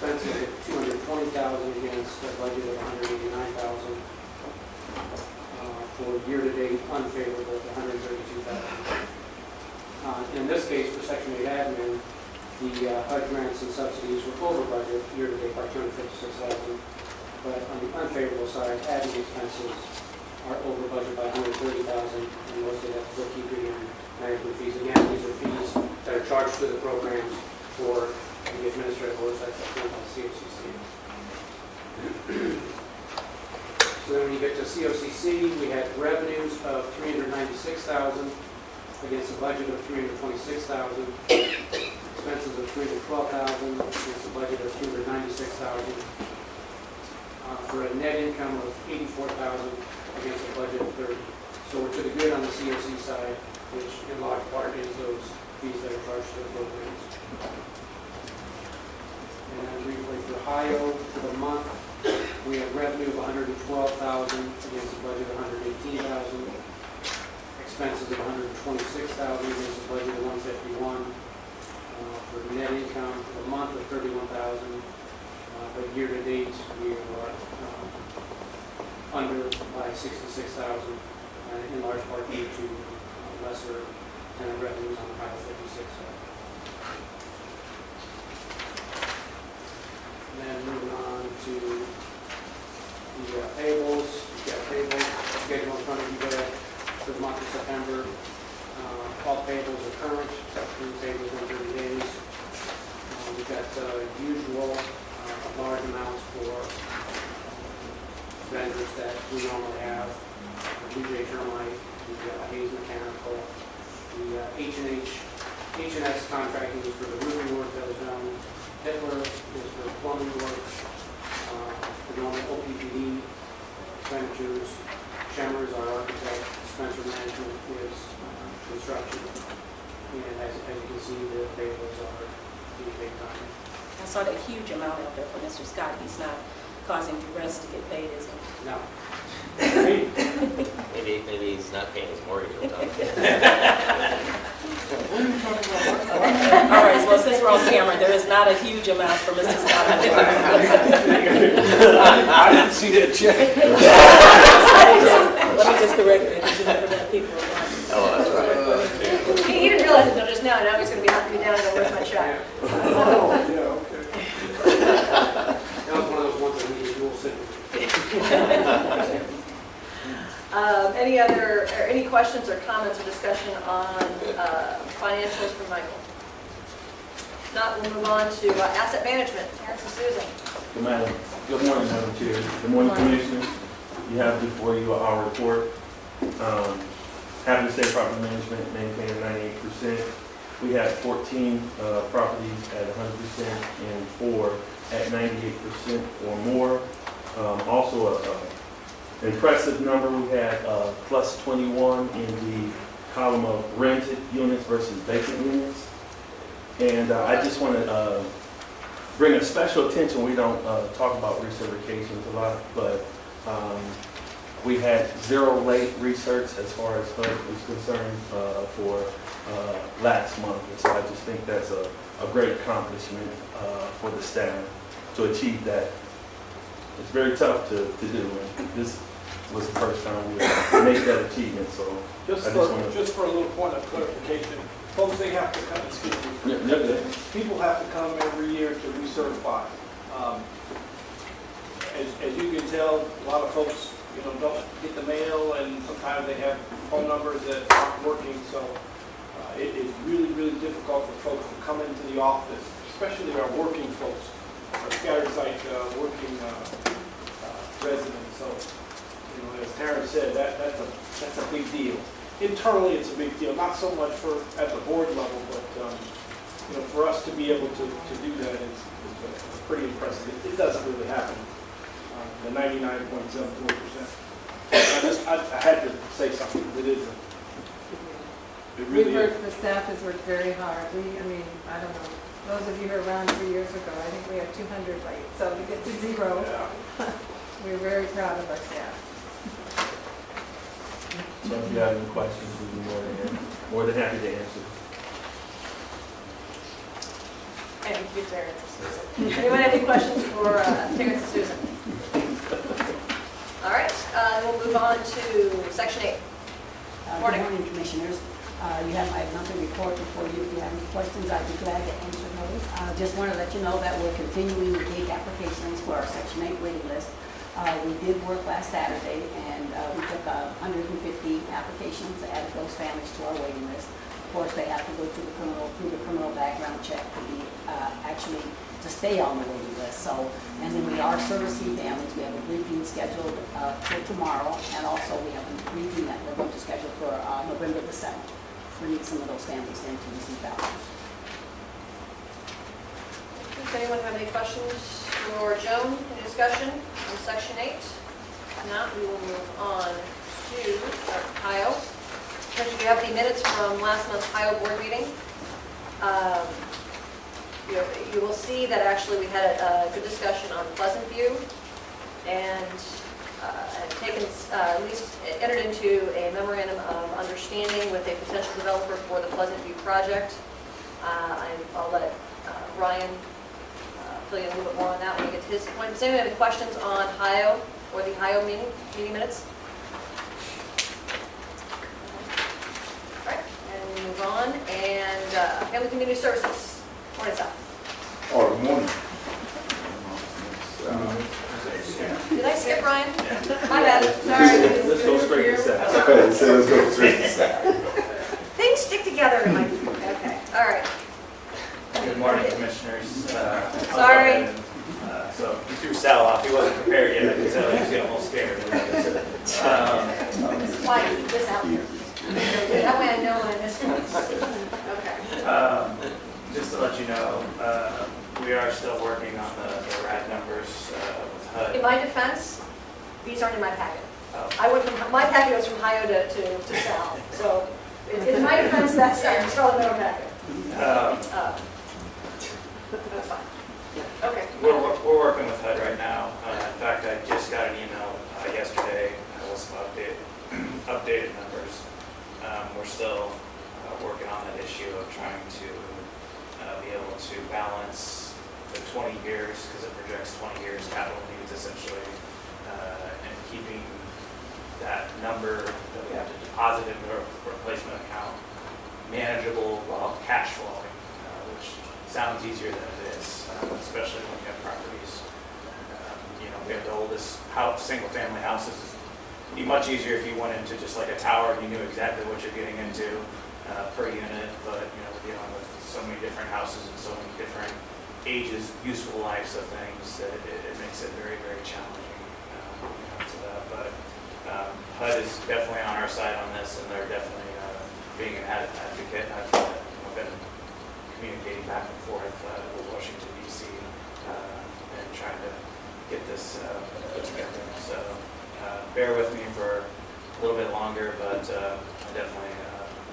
Expenses of $220,000 against a budget of $189,000. For year-to-date unfavorable to $132,000. In this case, for Section 8 admin, the HUD grants and subsidies were over budget year-to-date by $256,000. But on the unfavorable side, admin expenses are over budget by $130,000, and mostly that's bookkeeping and management fees. Again, these are fees that are charged to the programs for the administrative oversight that's done by COCC. So then when you get to COCC, we had revenues of $396,000 against a budget of $326,000. Expenses of $312,000 against a budget of $296,000. For a net income of $84,000 against a budget of $30,000. So we're to the good on the COC side, which in large part is those fees that are charged to the programs. And then briefly for Ohio, for the month, we have revenue of $112,000 against a budget of $118,000. Expenses of $126,000 against a budget of $151,000. For net income for the month of $31,000. But year to date, we are under by $66,000, in large part due to lesser tenant revenues on the Highway 56 side. And then moving on to the payables. We've got payables schedule in front of you there for the month of September. All payables are current, except for the payables in 30 days. We've got usual large amounts for vendors that we normally have. DJ Termite, the Hayes Mechanical, the H&S contracting is for the roofing work that was done. Hitler is for plumbing work, the normal OPPD expenditures. Shemmer is our architect. Spencer Management is construction. And as you can see, the payables are being paid time. I saw that huge amount out there for Mr. Scott. He's not causing the rest to get paid, is he? No. Maybe he's not paying his mortgage. We'll talk. All right, well, since we're on camera, there is not a huge amount for Mr. Scott. I didn't see that check. Let me just correct it, because you never let people goes, no, now he's going to be hunting me down and go, where's my check? Oh, yeah, okay. That was one of those ones that needed dual signature. Any questions or comments or discussion on financials from Michael? Not, we'll move on to asset management. Terrence and Susan. Good morning, Madam Chair. Good morning, Commissioners. You have before you our report. Happy to say property management maintained 98%. We had 14 properties at 100% and 4 at 98% or more. Also, an impressive number, we had plus 21 in the column of rented units versus vacant units. And I just want to bring a special attention. We don't talk about recertifications a lot, but we had 0 late research as far as HUD is concerned for last month. And so I just think that's a great accomplishment for the staff to achieve that. It's very tough to do, and this was the first time we made that achievement. So Just for a little point of clarification, folks, they have to come, excuse me. People have to come every year to recertify. As you can tell, a lot of folks, don't get the mail, and sometimes they have phone numbers that aren't working. So it is really, really difficult for folks to come into the office, especially our working folks, our scattered site working residents. So, as Terrence said, that's a big deal. Internally, it's a big deal, not so much at the board level, but for us to be able to do that is pretty impressive. It doesn't really happen. The 99.74%. I had to say something. It is. It really is. The staff has worked very hard. I don't know. Those of you who were around 3 years ago, I think we have 200 late. So to get to 0, we're very proud of our staff. So if you have any questions, we'd be more than happy to answer. Thank you, Terrence and Susan. Anyone have any questions for Terrence and Susan? All right, we'll move on to Section 8. Good morning, Commissioners. You have my monthly report before you. If you have any questions, I'd be glad to answer those. Just want to let you know that we're continuing to take applications for our Section 8 waiting list. We did work last Saturday, and we took 150 applications, added those families to our waiting list. Of course, they have to go through the criminal background check to be to stay on the waiting list. So, and then we are servicing families. We have a briefing scheduled for tomorrow, and also we have a briefing that we're going to schedule for November the 7th. We need some of those families in to receive vouchers. Does anyone have any questions for Joan? Any discussion on Section 8? If not, we will move on to Ohio. You have the minutes from last month's Ohio board meeting. You will see that actually we had a good discussion on Pleasant View, and taken, at least entered into a memorandum of understanding with a potential developer for the Pleasant View project. I'll let Ryan fill you in a little bit more on that when we get to his point. Does anyone have any questions on Ohio or the Ohio meeting minutes? All right, and we move on. And Family Community Services. Morning, Sal. Oh, good morning. Did I skip Ryan? My bad. Sorry. Let's go straight to Sal. Okay, so let's go straight to Sal. Things stick together in my. Okay. All right. Good morning, Commissioners. Sorry. So we threw Sal off. He wasn't prepared yet. I could tell he was getting a little scared. This is why I keep this out here. That way I know when I miss one. Okay. Just to let you know, we are still working on the RAD numbers with HUD. In my defense, these aren't in my packet. Oh. I went from my packet was from Ohio to Sal. So in my defense, that's probably in our packet. That's fine. Okay. We're working with HUD right now. In fact, I just got an email yesterday with some updated numbers. We're still working on that issue of trying to be able to balance the 20 years, because it projects 20 years capital needs essentially, and keeping that number that we have to deposit into a replacement account manageable while cash flowing, which sounds easier than it is, especially when you have properties. We have the oldest single-family houses. It'd be much easier if you went into just like a tower and you knew exactly what you're getting into per unit, but we're dealing with so many different houses and so many different ages, useful lives of things that it makes it very, very challenging to that. But HUD is definitely on our side on this, and they're definitely being an advocate. I've been communicating back and forth with Washington, D.C. And trying to get this put together. So bear with me for a little bit longer, but I definitely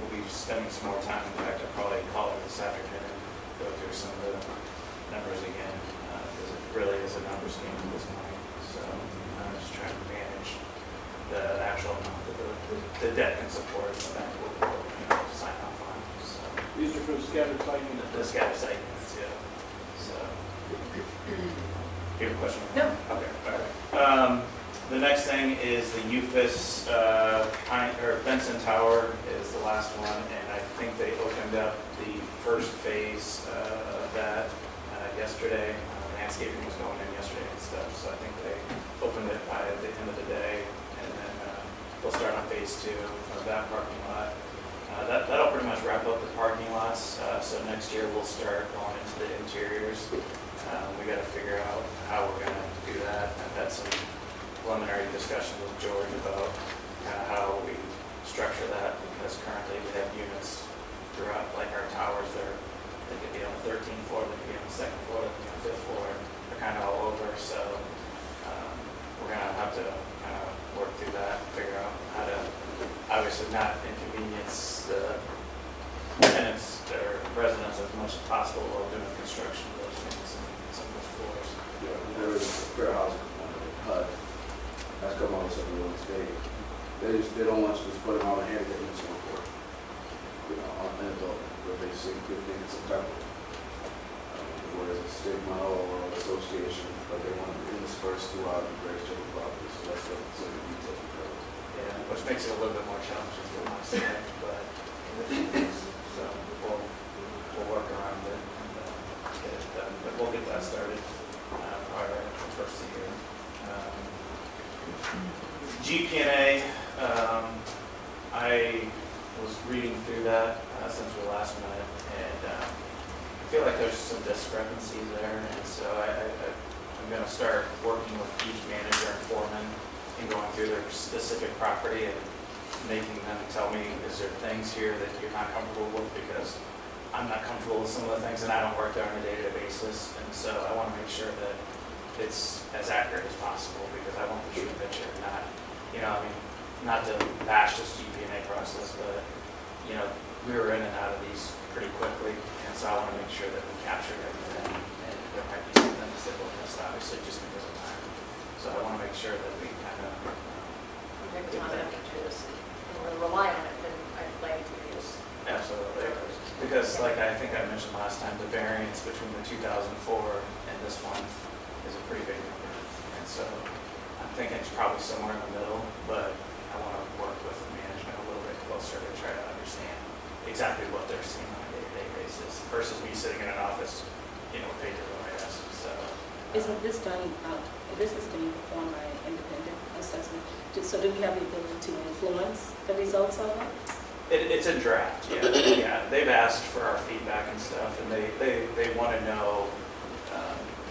will be spending some more time. In fact, I'll probably call it this afternoon and go through some of the numbers again, because it really is a numbers game at this point. So I'm just trying to manage the actual amount that the debt can support the bank will sign off on. So These are for the scattered site units. the scattered site units, yeah. So, do you have a question? No. Okay, all right. The next thing is the UFIS, Benson Tower is the last one, and I think they opened up the first phase of that yesterday. Landscaping was going in yesterday and stuff, so I think they opened it by the end of the day, and then they'll start on phase 2 of that parking lot. That'll pretty much wrap up the parking lots, so next year we'll start going into the interiors. We got to figure out how we're going to do that. I've had some preliminary discussion with George about kind of how we structure that, because currently we have units throughout, like our towers, they could be on the 13th floor, they could be on the 2nd floor, they could be on the 5th floor, they're kind of all over, so we're going to have to kind of work through that, figure out how to obviously not inconvenience the tenants or residents as much as possible while doing construction of those things and some of those floors. Yeah, there is a fair housing component of HUD. That's come on some real estate. They don't want you to just put them on the hand that needs to report. On an adult, where they see good things in September. Whereas a stigma or association, but they want to intersperse throughout the various different properties. So that's what some of the details we cover. Yeah, which makes it a little bit more challenging for my side, but so we'll work around it and get it done. But we'll get that started probably right after the first of the year. GP&A, I was reading through that since we last met, and I feel like there's some discrepancies there, and so I'm going to start working with each manager and foreman and going through their specific property and making them tell me, is there things here that you're not comfortable with, because I'm not comfortable with some of the things and I don't work there on a day-to-day basis, and so I want to make sure that it's as accurate as possible, because I want the true picture, not, not to bash this GP&A process, but, we were in and out of these pretty quickly, and so I want to make sure that we capture everything, and there might be some things that we'll miss, obviously, just because of time. So I want to make sure that we kind of Take the time and effort to do this. And we're going to rely on it, then I plan to use. absolutely, because like I think I mentioned last time, the variance between the 2004 and this one is a pretty big number, and so I'm thinking it's probably somewhere in the middle, but I want to work with management a little bit closer to try to understand exactly what they're seeing on a day-to-day basis versus me sitting in an office, paid to the desk. So Isn't this done, this is being performed by an independent assessment? So do we have the ability to influence the results of it? it's a draft, yeah. Yeah, they've asked for our feedback and stuff, and they want to know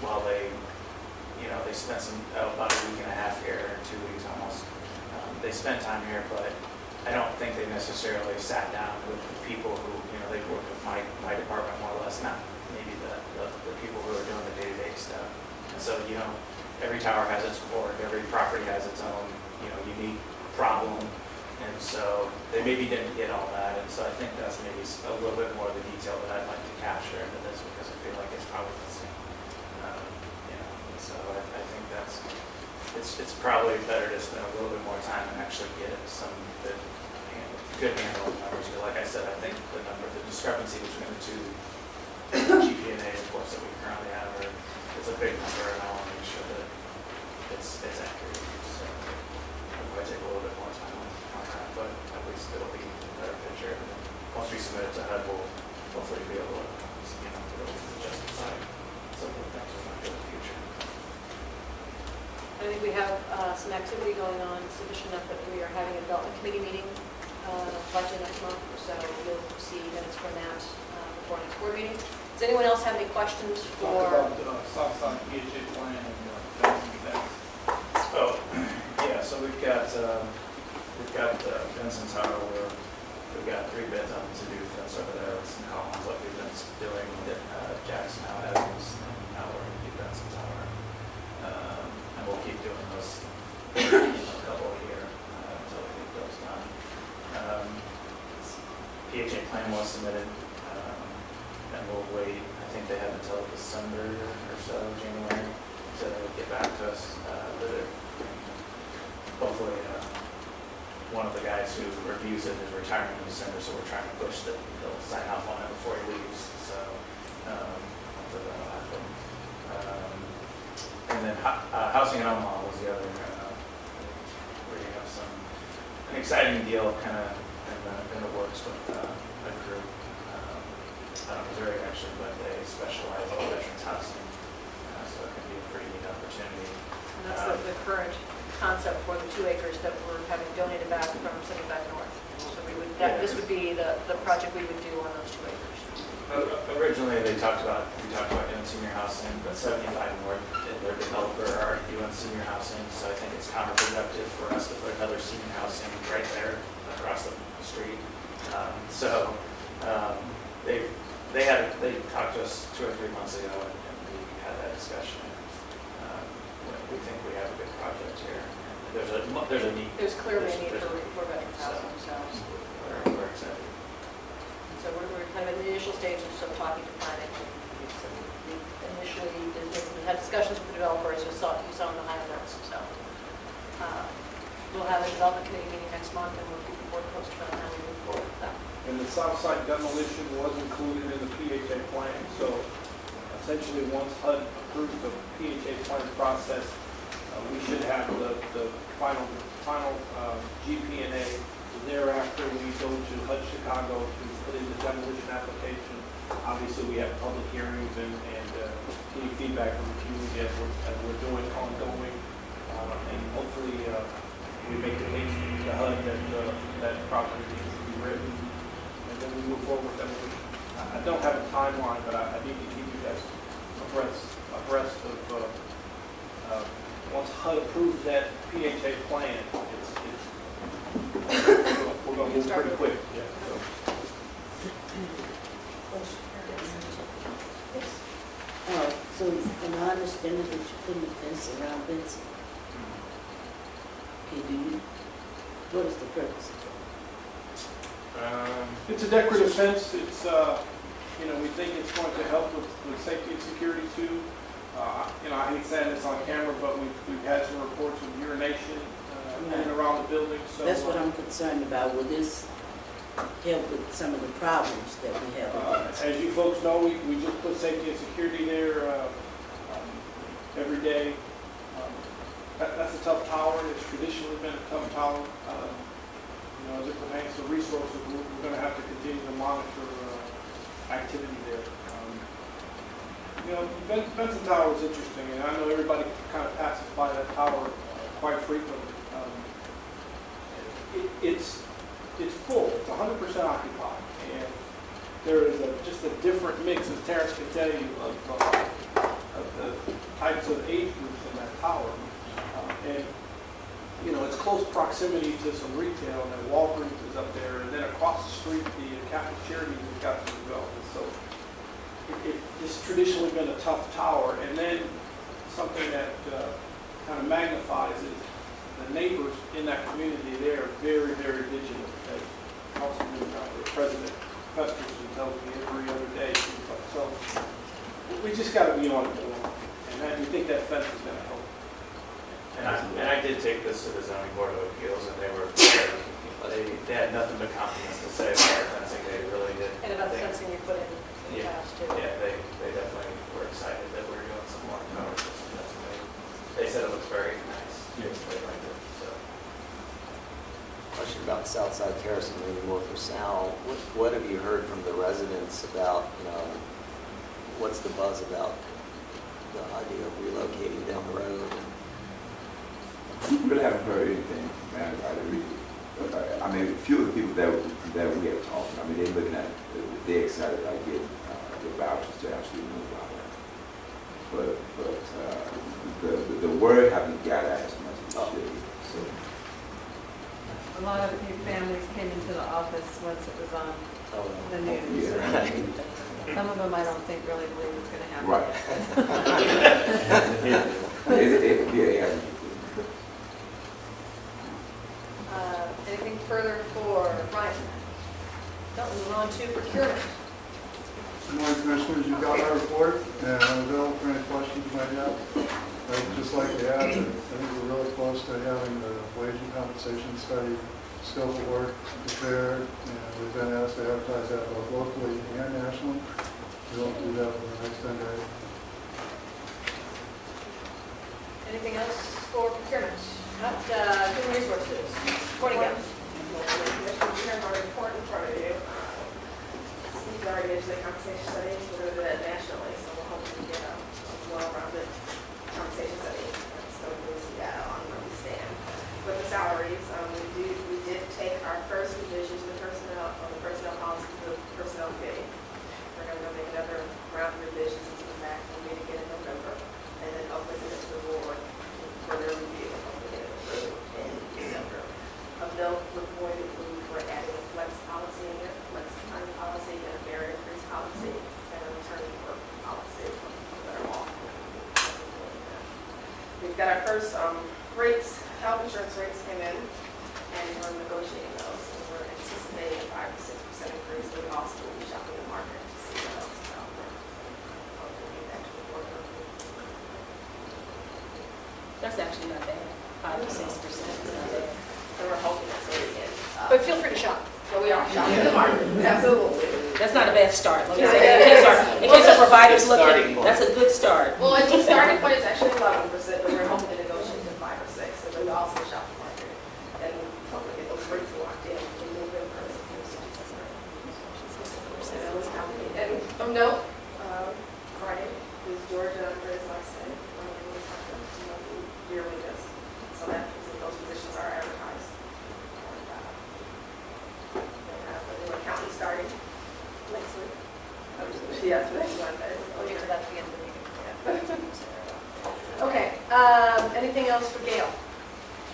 while they spent about a week and a half here, 2 weeks almost. They spent time here, but I don't think they necessarily sat down with the people who, they worked with my department more or less, not maybe the people who are doing the day-to-day stuff. And so, every tower has its quirk, every property has its own, unique problem. And so they maybe didn't get all that. And so I think that's maybe a little bit more of the detail that I'd like to capture into this, because I feel like it's probably the same. So I think it's probably better to spend a little bit more time and actually get some good handle on numbers. Because like I said, I think the discrepancy between the two GP&A reports that we currently have it's a big number, and I want to make sure that it's accurate. So it'll probably take a little bit more time on that, but at least it'll be a better picture. once we submit it to HUD, we'll hopefully be able to, justify some of the things we're going to do in the future. I think we have some activity going on sufficient enough that we are having a development committee meeting budget next month, so you'll see minutes from that before next board meeting. Does anyone else have any questions Talk for? about Southside PHA plan and that. Oh, yeah, so we've got Benson Tower where we've got 3 bids on to do fence over there with some columns like we've been doing at Jackson Evans, and now we're going to do Benson Tower. And we'll keep doing those a couple a year until we get those done. PHA plan was submitted, and we'll wait. I think they have until December or so, January, to get back to us. Hopefully, one of the guys who reviews it is retiring in December, so we're trying to push that he'll sign off on it before he leaves. So hopefully that'll happen. And then housing in Omaha was the other. We're gonna have an exciting deal kind of in the works with a group out of Missouri actually, but they specialize in veterans housing, so it can be a pretty neat opportunity. And that's the current concept for the 2 acres that we're having donated back from City Back North. So we would, this would be the project we would do on those 2 acres. Originally, we talked about doing senior housing, but 75 North, their developer are already doing senior housing, so I think it's counterproductive for us to put another senior housing right there across the street. They talked to us 2 or 3 months ago, and we had that discussion. We think we have a good project here. There's a need. There's clearly a need for veterans housing, so. We're excited. So we're kind of in the initial stages of talking to planning. Initially, we had discussions with the developers, you saw in the higher notes. So we'll have a development committee meeting next month, and we'll keep the board posted on how we move forward with that. And the Southside demolition was included in the PHA plan, so essentially once HUD approves the PHA plan process, we should have the final GP&A. Thereafter, we go to HUD Chicago to put in the demolition application. Obviously, we have public hearings and any feedback from the community as we're doing ongoing. And hopefully, we make the case to HUD that property needs to be written. And then we move forward with demolition. I don't have a timeline, but I need to keep you guys abreast of once HUD approves that PHA plan, we're going to move pretty quick. Yeah. So am I understanding that you're putting a fence around Benson? Okay, what is the purpose of that? It's a decorative fence. It's, we think it's going to help with safety and security too. I hate saying this on camera, but we've had some reports of urination in and around the building. So that's what I'm concerned about. Will this help with some of the problems that we have? As you folks know, we just put safety and security there every day. That's a tough tower. It's traditionally been a tough tower. As it pertains to resources, we're going to have to continue to monitor activity there. Benson Tower is interesting, and I know everybody kind of passes by that tower quite frequently. It's full. It's 100% occupied, and there is just a different mix, as Terrence can tell you, of the types of age groups in that tower. It's close proximity to some retail, and then Walgreens is up there, and then across the street, the Catholic Charities has got some development. So it's traditionally been a tough tower, and then something that kind of magnifies is the neighbors in that community. They are very, very vigilant. As Councilman President Festerson tells me every other day. So we just got to be on it more, and we think that fence is going to help. And I did take this to the zoning board of appeals, and they had nothing but compliments to say about the fencing. They really did. And about the fencing you put in the past too. Yeah, they definitely were excited that we were doing some more towers. They said it looks very nice. Yes. They liked it. So. Question about Southside Terrace and maybe more for Sal, what have you heard from the residents about, what's the buzz about the idea of relocating down the road? Really haven't heard anything, man, about it. I mean, a few of the people that we have talked to, I mean, they're looking at, they're excited about getting the vouchers to actually move out there. But the word haven't got out as much as it should be. So, A lot of new families came into the office once it was on the news. yeah. Some of them I don't think really believe it's going to happen. Right. It hasn't. Anything further for Ryan? No, moving on to procurement. Good morning, Commissioners. You've got my report, and I'm available for any questions you might have. I'd just like to add that I think we're really close to having the wage and compensation study scope of work prepared, and we've been asked to advertise that both locally and nationally. We'll do that in the next 10 days. Anything else for procurement? Not human resources. Reporting out. Commissioners, you have our report in front of you. We've already mentioned the compensation studies. We're going to do that nationally, so we're hoping to get a well-rounded compensation study. So we can see that on where we stand. With the salaries, we did take our first revision to the personnel policy to the personnel committee. We're going to make another round of revisions and come back and meet again in November, and then I'll present it to the board for their review in December. Of note, we're adding a flex policy in there, flex time policy, and a merit increase policy, and a returning work policy that are all. We've got our first rates, health insurance rates came in, and we're negotiating those. And we're anticipating a 5 to 6% increase, but we also will be shopping the market to see what else is out there. Hopefully get that to the board. That's actually not bad. 5 to 6% is not bad. So we're hoping that's what it is. But feel free to shop. So we are shopping the market, absolutely. That's not a bad start. Let me say, in case our providers looking, that's a good start. Well, the starting point is actually 11%, but we're hoping to negotiate to 5 or 6, so we also shop the market and hopefully get those rates locked in November. And of note, Friday is Georgia Andres last day. Yearly list, so that those positions are advertised. And the accountant starting next week. Yes, next Monday. We'll get to that at the end of the meeting. Okay, anything else for Gail?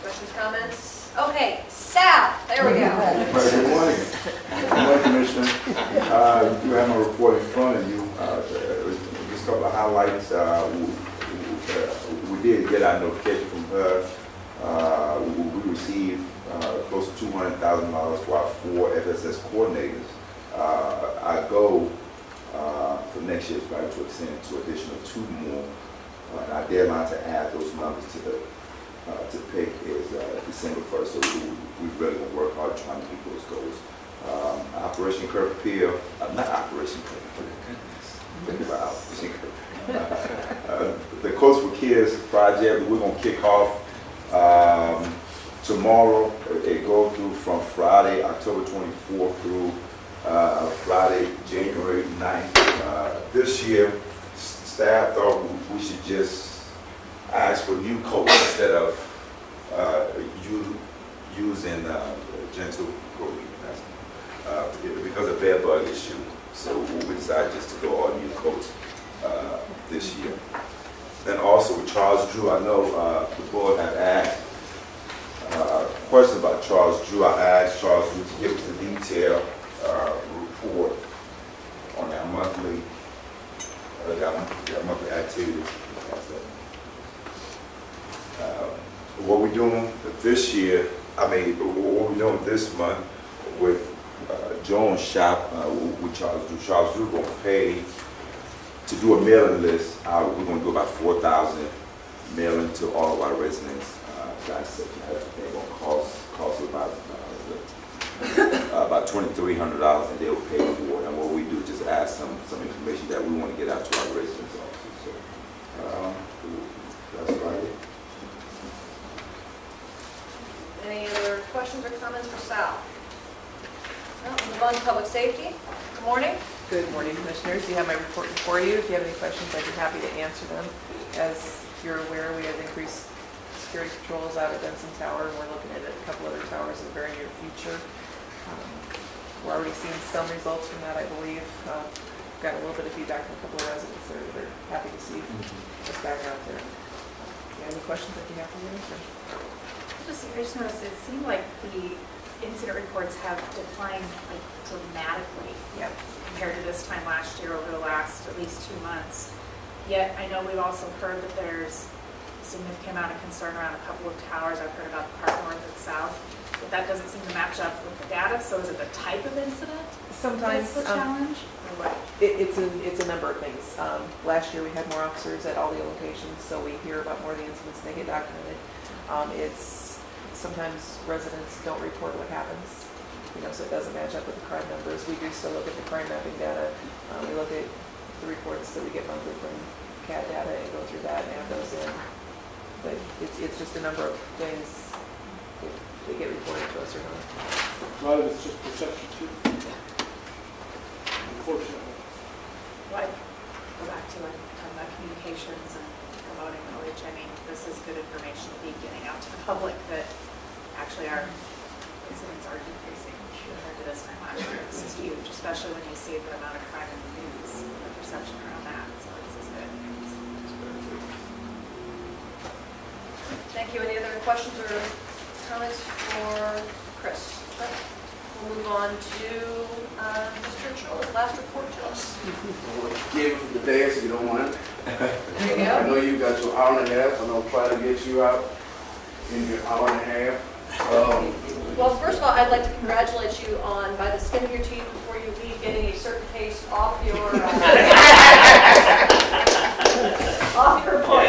Questions, comments? Okay, Sal, there we go. Good morning. Good morning, Commissioner. You have my report in front of you. Just a couple of highlights. We did get our notification from her. We received close to $200,000 for our 4 FSS coordinators. Our goal for next year is probably to extend to additional 2 more. And our deadline to add those numbers to the pick is December 1st. So we really going to work hard trying to meet those goals. Operation Curve Appeal, not Operation Curve, think about Operation Curve. The Coast for Kids project, we're going to kick off tomorrow. It goes through from Friday, October 24th through Friday, January 9th. This year, staff thought we should just ask for new coats instead of using gentle coating because of bed bug issue. So we decided just to go all new coats this year. And also with Charles Drew, I know the board had asked questions about Charles Drew. I asked Charles Drew to give us the detailed report on our monthly activities. What we're doing this year, what we're doing this month with Jones Shop with Charles Drew. Charles Drew going to pay to do a mailing list. We're going to do about 4,000 mailing to all of our residents. That's everything going to cost about $2,300, and they'll pay for it. And what we do is just add some information that we want to get out to our residents also. So that's about it. Any other questions or comments for Sal? on Public Safety. Good morning. Good morning, Commissioners. You have my report before you. If you have any questions, I'd be happy to answer them. As you're aware, we have increased security patrols out at Benson Tower, and we're looking at a couple other towers in the very near future. We're already seeing some results from that, I believe. Got a little bit of feedback from a couple of residents there that are happy to see us back out there. You have any questions that you have for me? I just noticed it seemed like the incident reports have declined like dramatically compared to this time last year over the last at least 2 months. Yet I know we've also heard that there's a significant amount of concern around a couple of towers. I've heard about the part north and south, but that doesn't seem to match up with the data. So is it the type of incident Sometimes that's the challenge? Or what? It's a number of things. Last year we had more officers at all the locations, so we hear about more of the incidents and they get documented. It's sometimes residents don't report what happens, so it doesn't match up with the crime numbers. We do still look at the crime mapping data. We look at the reports that we get monthly from CAD data and go through that and add those in. But it's just a number of things if they get reported to us or not. A lot of it's just perception too. Unfortunately. Well, I'd go back to like talking about communications and promoting OHA. I mean, this is good information to be getting out to the public that actually our incidents are decreasing compared to this time last year. This is huge, especially when you see the amount of crime in the news and the perception around that. So this is good. Thank you. Any other questions or comments for Chris? We'll move on to Mr. Chill's last report to us. Give the dance if you don't mind. There you go. I know you got your hour and a half, and I'll try to get you out in your hour and a half. Well, first of all, I'd like to congratulate you on, by the skin of your teeth before you leave, getting a certain taste off your off your point.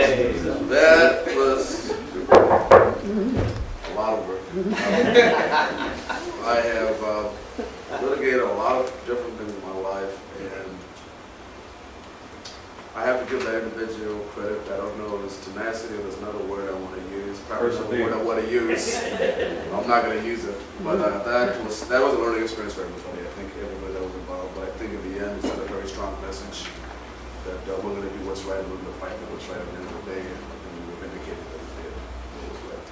That was a lot of work. I have litigated a lot of different things in my life, and I have to give that individual credit. I don't know if it's tenacity or there's another word I want to use. Probably another word I want to use. I'm not going to use it. But that was a learning experience for everybody. I think everybody that was involved. But I think in the end, it sent a very strong message that we're going to do what's right, we're going to fight for what's right at the end of the day, and we were vindicated that we did what was right.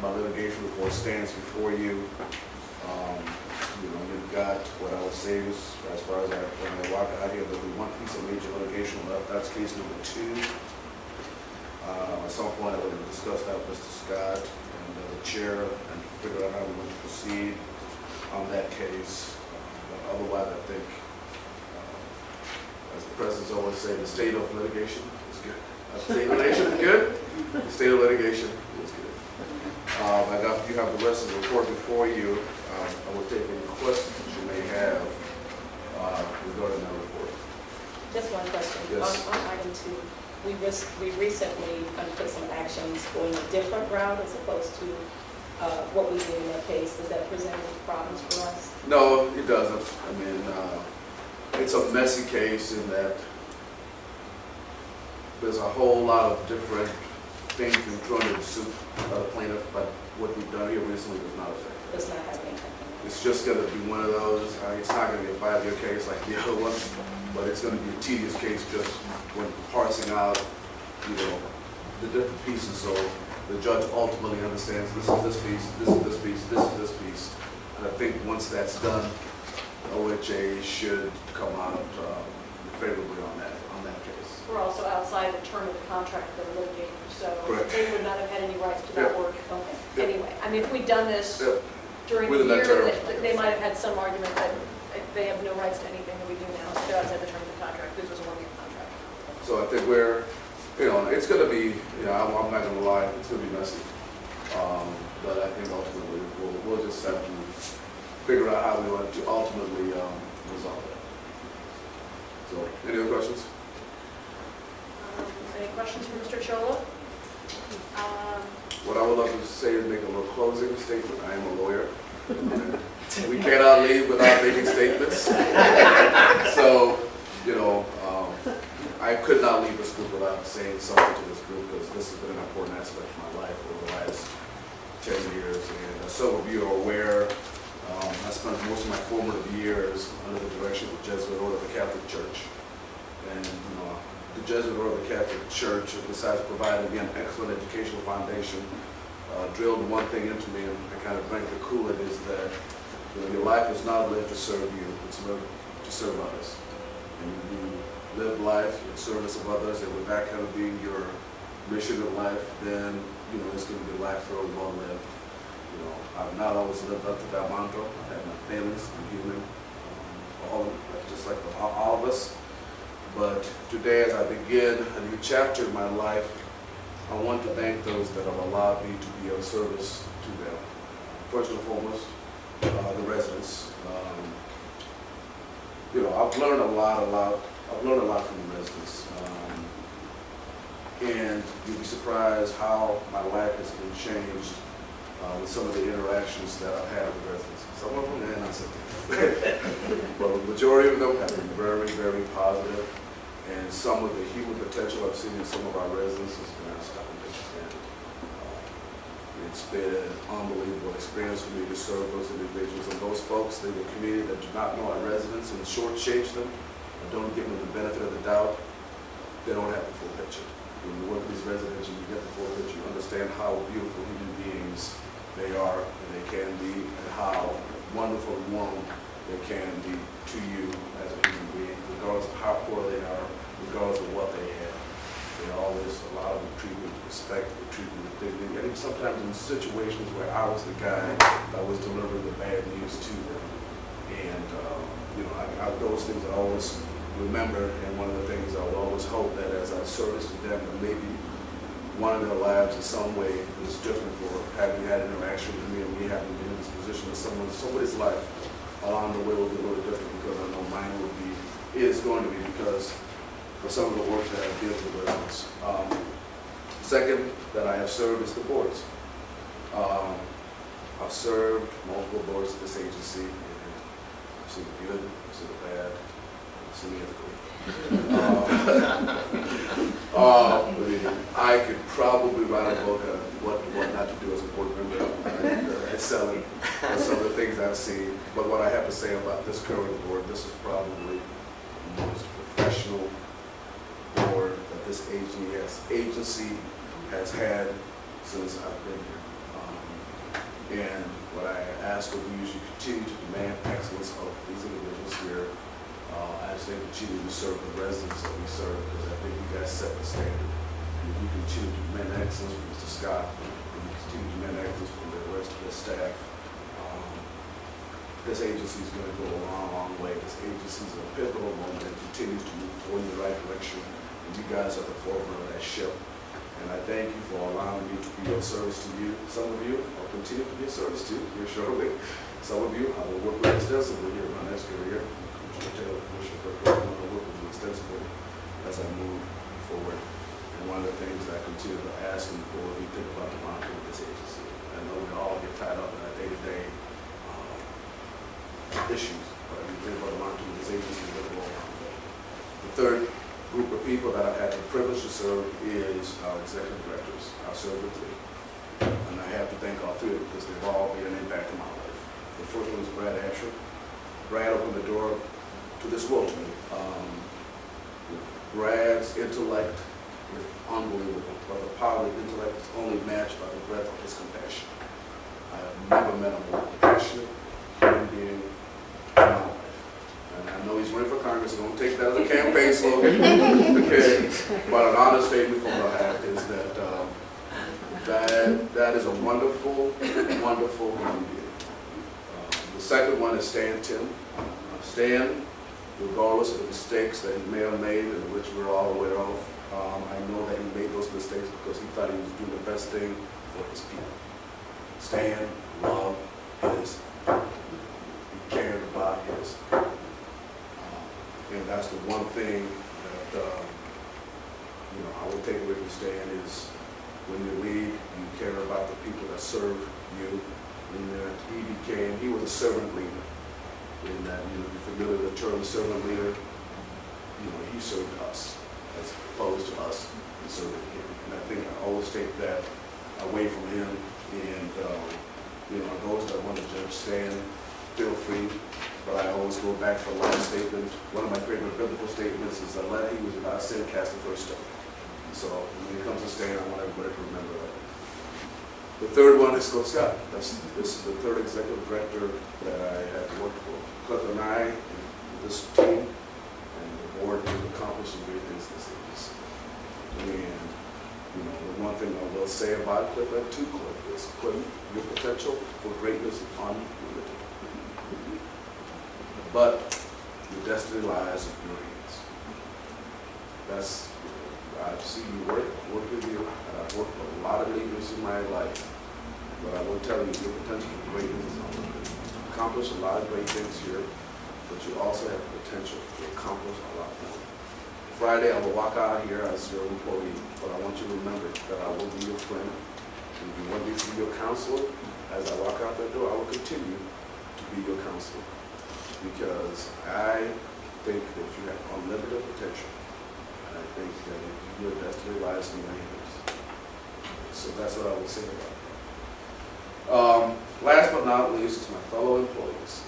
My litigation report stands before you. You've got what I would say is, as far as when I walk out here, there'll be one piece of major litigation left. That's case number 2. At some point, I would have discussed that with Mr. Scott and the chair and figure out how we want to proceed on that case. But otherwise, I think, as the presidents always say, the state of litigation is good. The state of litigation is good. The state of litigation is good. You have the rest of the report before you. I will take any questions you may have regarding that report. Just one question. Yes. On item 2, we recently put some actions going a different route as opposed to what we did in that case. Does that present any problems for us? No, it doesn't. I mean, it's a messy case in that there's a whole lot of different things in front of the suit plaintiff, but what we've done here recently does not affect it. Does not have any impact. It's just going to be one of those, it's not going to be a 5-year case like the other one, but it's going to be a tedious case just when parsing out, the different pieces. So the judge ultimately understands this is this piece, this is this piece, this is this piece. And I think once that's done, OHA should come out favorably on that case. We're also outside the term of the contract for the litigator, so Correct. they would not have had any rights to that work. Okay. Anyway, I mean, if we'd done this during Within the that year, term. they might have had some argument that they have no rights to anything that we do now. So they're outside the term of the contract. This was a one-year contract. So I think we're, it's going to be, I'm not going to lie, it's going to be messy. But I think ultimately we'll just have to figure out how we want to ultimately resolve that. So, any other questions? Any questions for Mr. Chiola? What I would love to say is make a little closing statement. I am a lawyer. We cannot leave without making statements. So, I could not leave this group without saying something to this group because this has been an important aspect of my life over the last 10 years. And as some of you are aware, I spent most of my formative years under the direction of the Jesuit Order of the Catholic Church. And the Jesuit Order of the Catholic Church, besides providing me an excellent educational foundation, drilled one thing into me, and I kind of drank the Kool-Aid, is that your life is not lived to serve you, it's lived to serve others. And you live life in service of others, and with that kind of being your mission in life, then it's going to be life for well lived. I've not always lived up to that mantra. I have my failings, I'm human, just like all of us. But today, as I begin a new chapter in my life, I want to thank those that have allowed me to be of service to them. First and foremost, the residents. I've learned a lot. I've learned a lot from the residents. And you'd be surprised how my life has been changed with some of the interactions that I've had with residents. Some of them, not some. But the majority of them have been very, very positive. And some of the human potential I've seen in some of our residents has been astounding. And it's been an unbelievable experience for me to serve those individuals and those folks in the community that do not know our residents and shortchange them and don't give them the benefit of the doubt. They don't have the full picture. When you work with these residents and you get the full picture, you understand how beautiful human beings they are and they can be, and how wonderful and warm they can be to you as a human being, regardless of how poor they are, regardless of what they have. They always allow them to treat me with respect, they treat me with dignity, and even sometimes in situations where I was the guy that was delivering the bad news to them. And those things I always remember, and one of the things I would always hope that as I service to them, that maybe one of their lives in some way is different for having had interaction with me and me having been in this position, that somebody's life along the way will be a little different, because I know mine is going to be, because of some of the work that I did with residents. Second that I have served is the boards. I've served multiple boards at this agency, and I've seen the good, I've seen the bad, I've seen the ugly. I could probably write a book on what not to do as a board member and sell it, some of the things I've seen. But what I have to say about this current board, this is probably the most professional board that this agency has had since I've been here. And what I ask of you is you continue to demand excellence of these individuals here. As they continue to serve the residents that we serve, because I think you guys set the standard. And if you continue to demand excellence from Mr. Scott, and you continue to demand excellence from the rest of the staff, this agency is going to go a long, long way. This agency is a pivotal moment and continues to move forward in the right direction. And you guys are at the forefront of that ship. And I thank you for allowing me to be of service to you. Some of you I'll continue to be of service to here shortly. Some of you I will work with extensively here in my next career. Commissioner Kirk, I want to work with you extensively as I move forward. And one of the things that I continue to ask and for, we think about the monitoring of this agency. I know we all get tied up in our day-to-day issues, but we think about the monitoring of this agency a little more. The third group of people that I've had the privilege to serve is our executive directors. I've served with three. And I have to thank all three of them because they've all made an impact in my life. The first one is Brad Asher. Brad opened the door to this world to me. Brad's intellect is unbelievable, but the power of intellect is only matched by the breadth of his compassion. I have never met a more passionate human being in my life. And I know he's running for Congress, so don't take that as a campaign slogan. Okay. But an honest statement from the hat is that that is a wonderful, wonderful human being. The second one is Stan Tim. Stan, regardless of the mistakes that he may have made and which we're all aware of, I know that he made those mistakes because he thought he was doing the best thing for his people. Stan loved his people. He cared about his people. And that's the one thing that I would take away from Stan is when you lead, you care about the people that serve you. And he was a servant leader. In that, if you're familiar with the term servant leader, he served us as opposed to us serving him. And I think I always take that away from him. And those that want to judge Stan feel free, but I always go back to a line statement. One of my favorite biblical statements is that let he was without sin cast the first stone. So when it comes to staying, I want everybody to remember that. The third one is Cliff Scott. This is the third executive director that I have worked for. Cliff and I, this team, and the board have accomplished some great things this agency. And you know, the one thing I will say about Cliff and to Cliff is, Cliff, your potential for greatness is unlimited. But your destiny lies in your hands. That's, I've seen you work, I've worked with you, and I've worked with a lot of leaders in my life. But I will tell you, your potential for greatness is unlimited. You accomplish a lot of great things here, but you also have the potential to accomplish a lot more. Friday, I will walk out here as your employee, but I want you to remember that I will be your friend. And if you want me to be your counselor, as I walk out that door, I will continue to be your counselor. Because I think that you have unlimited potential. And I think that your destiny lies in your hands. So that's what I would say about that. Last but not least is my fellow employees.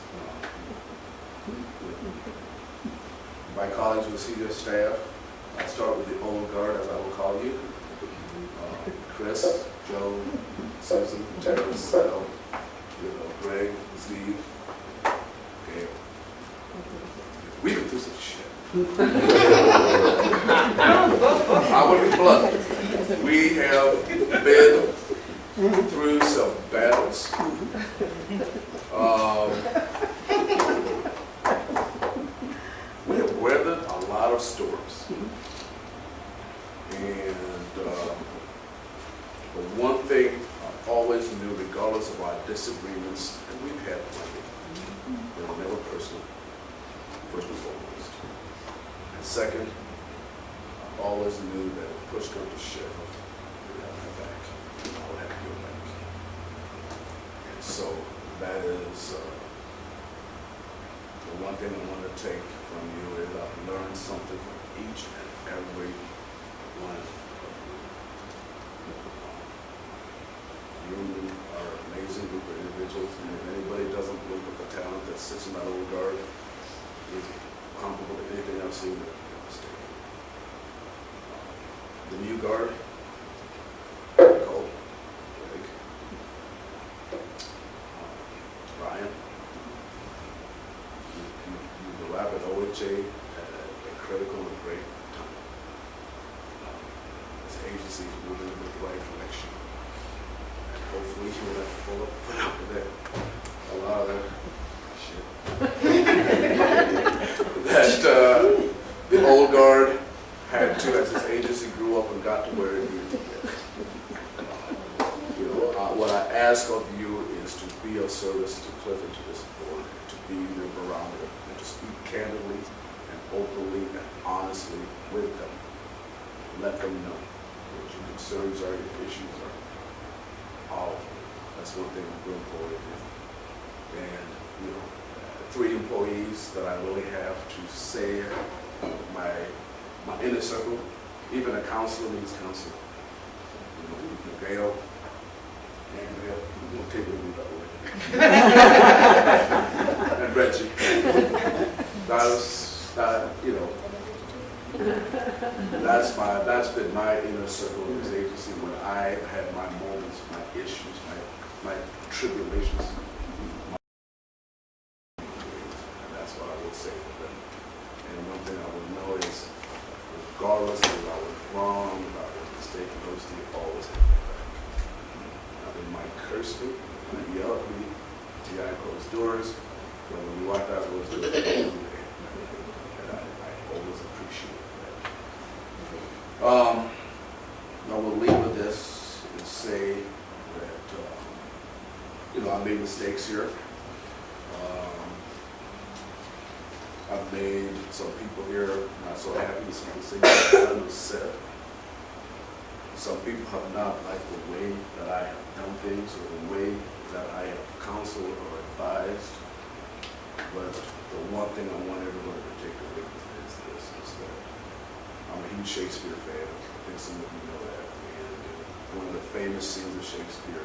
My colleagues with senior staff. I start with the old guard, as I will call you. Chris, Joe, Susan, Terry, Sal, Greg, Steve, Gail. We've been through some shit. I want to be blunt. We have been through some battles. We have weathered a lot of storms. And the one thing I always knew, regardless of our disagreements, and we've had plenty, they were never personal, first and foremost. And second, I always knew that if push comes to shove, you'd have my back, and I would have your back. And so that is the one thing I want to take from you is I've learned something from each and every one of you. You are an amazing group of individuals, and if anybody doesn't look at the talent that sits in that old guard, is comparable to anything I've seen in the state. The new guard, Cole, Greg, Ryan, you arrived at OHA at a critical and great time. This agency is moving in the right direction. And hopefully you will have to put up with that. A lot of that shit. That the old guard had to, as this agency grew up and got to where it needed to get. What I ask of you is to be of service to Cliff and to this board, to be their barometer, and to speak candidly and openly and honestly with them. Let them know what your concerns are, your issues are. All of them. That's one thing I'm going forward with. And, 3 employees that I really have to say my inner circle, even a counselor needs counsel. Gail, Andrea, we'll take it with that way. And Reggie. That's been my inner circle in this agency when I had my moments, my issues, my tribulations. And that's what I will say for them. And one thing I would know is, regardless of if I was wrong, if I was mistaken, those things always have my back. Now, they might curse me, they might yell at me, behind closed doors, but when we walked out those doors, and I always appreciate that. I will leave with this and say that, I made mistakes here. I've made some people here not so happy with some things that I was said. Some people have not liked the way that I have done things or the way that I have counseled or advised. But the one thing I want everyone to take away is this, is that I'm a huge Shakespeare fan. I think some of you know that. And one of the famous scenes of Shakespeare,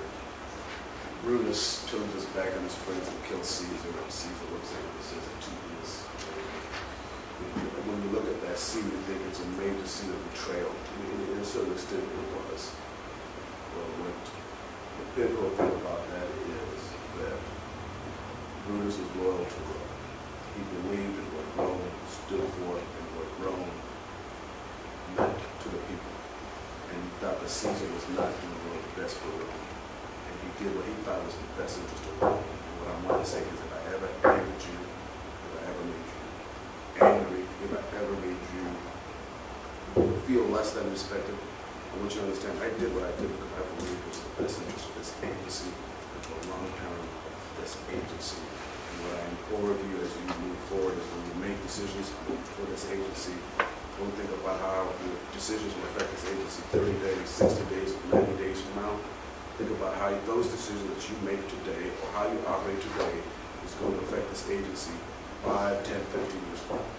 Brutus turned his back on his friends and killed Caesar, and Caesar looks at him and says that Julius. When you look at that scene, you think it's a major scene of betrayal. In a certain extent, it was. Well, what the pivotal thing about that is that Brutus was loyal to Rome. He believed in what Rome stood for and what Rome meant to the people. And he thought that Caesar was not doing what was best for Rome. And he did what he thought was in the best interest of Rome. And what I want to say is if I ever angered you, if I ever made you angry, if I ever made you feel less than respected, I want you to understand I did what I did because I believed it was the best interest of this agency and for the long term of this agency. And what I implore of you as you move forward is when you make decisions for this agency, don't think about how your decisions will affect this agency 30 days, 60 days, 90 days from now. Think about how those decisions that you make today or how you operate today is going to affect this agency 5, 10, 15 years from now.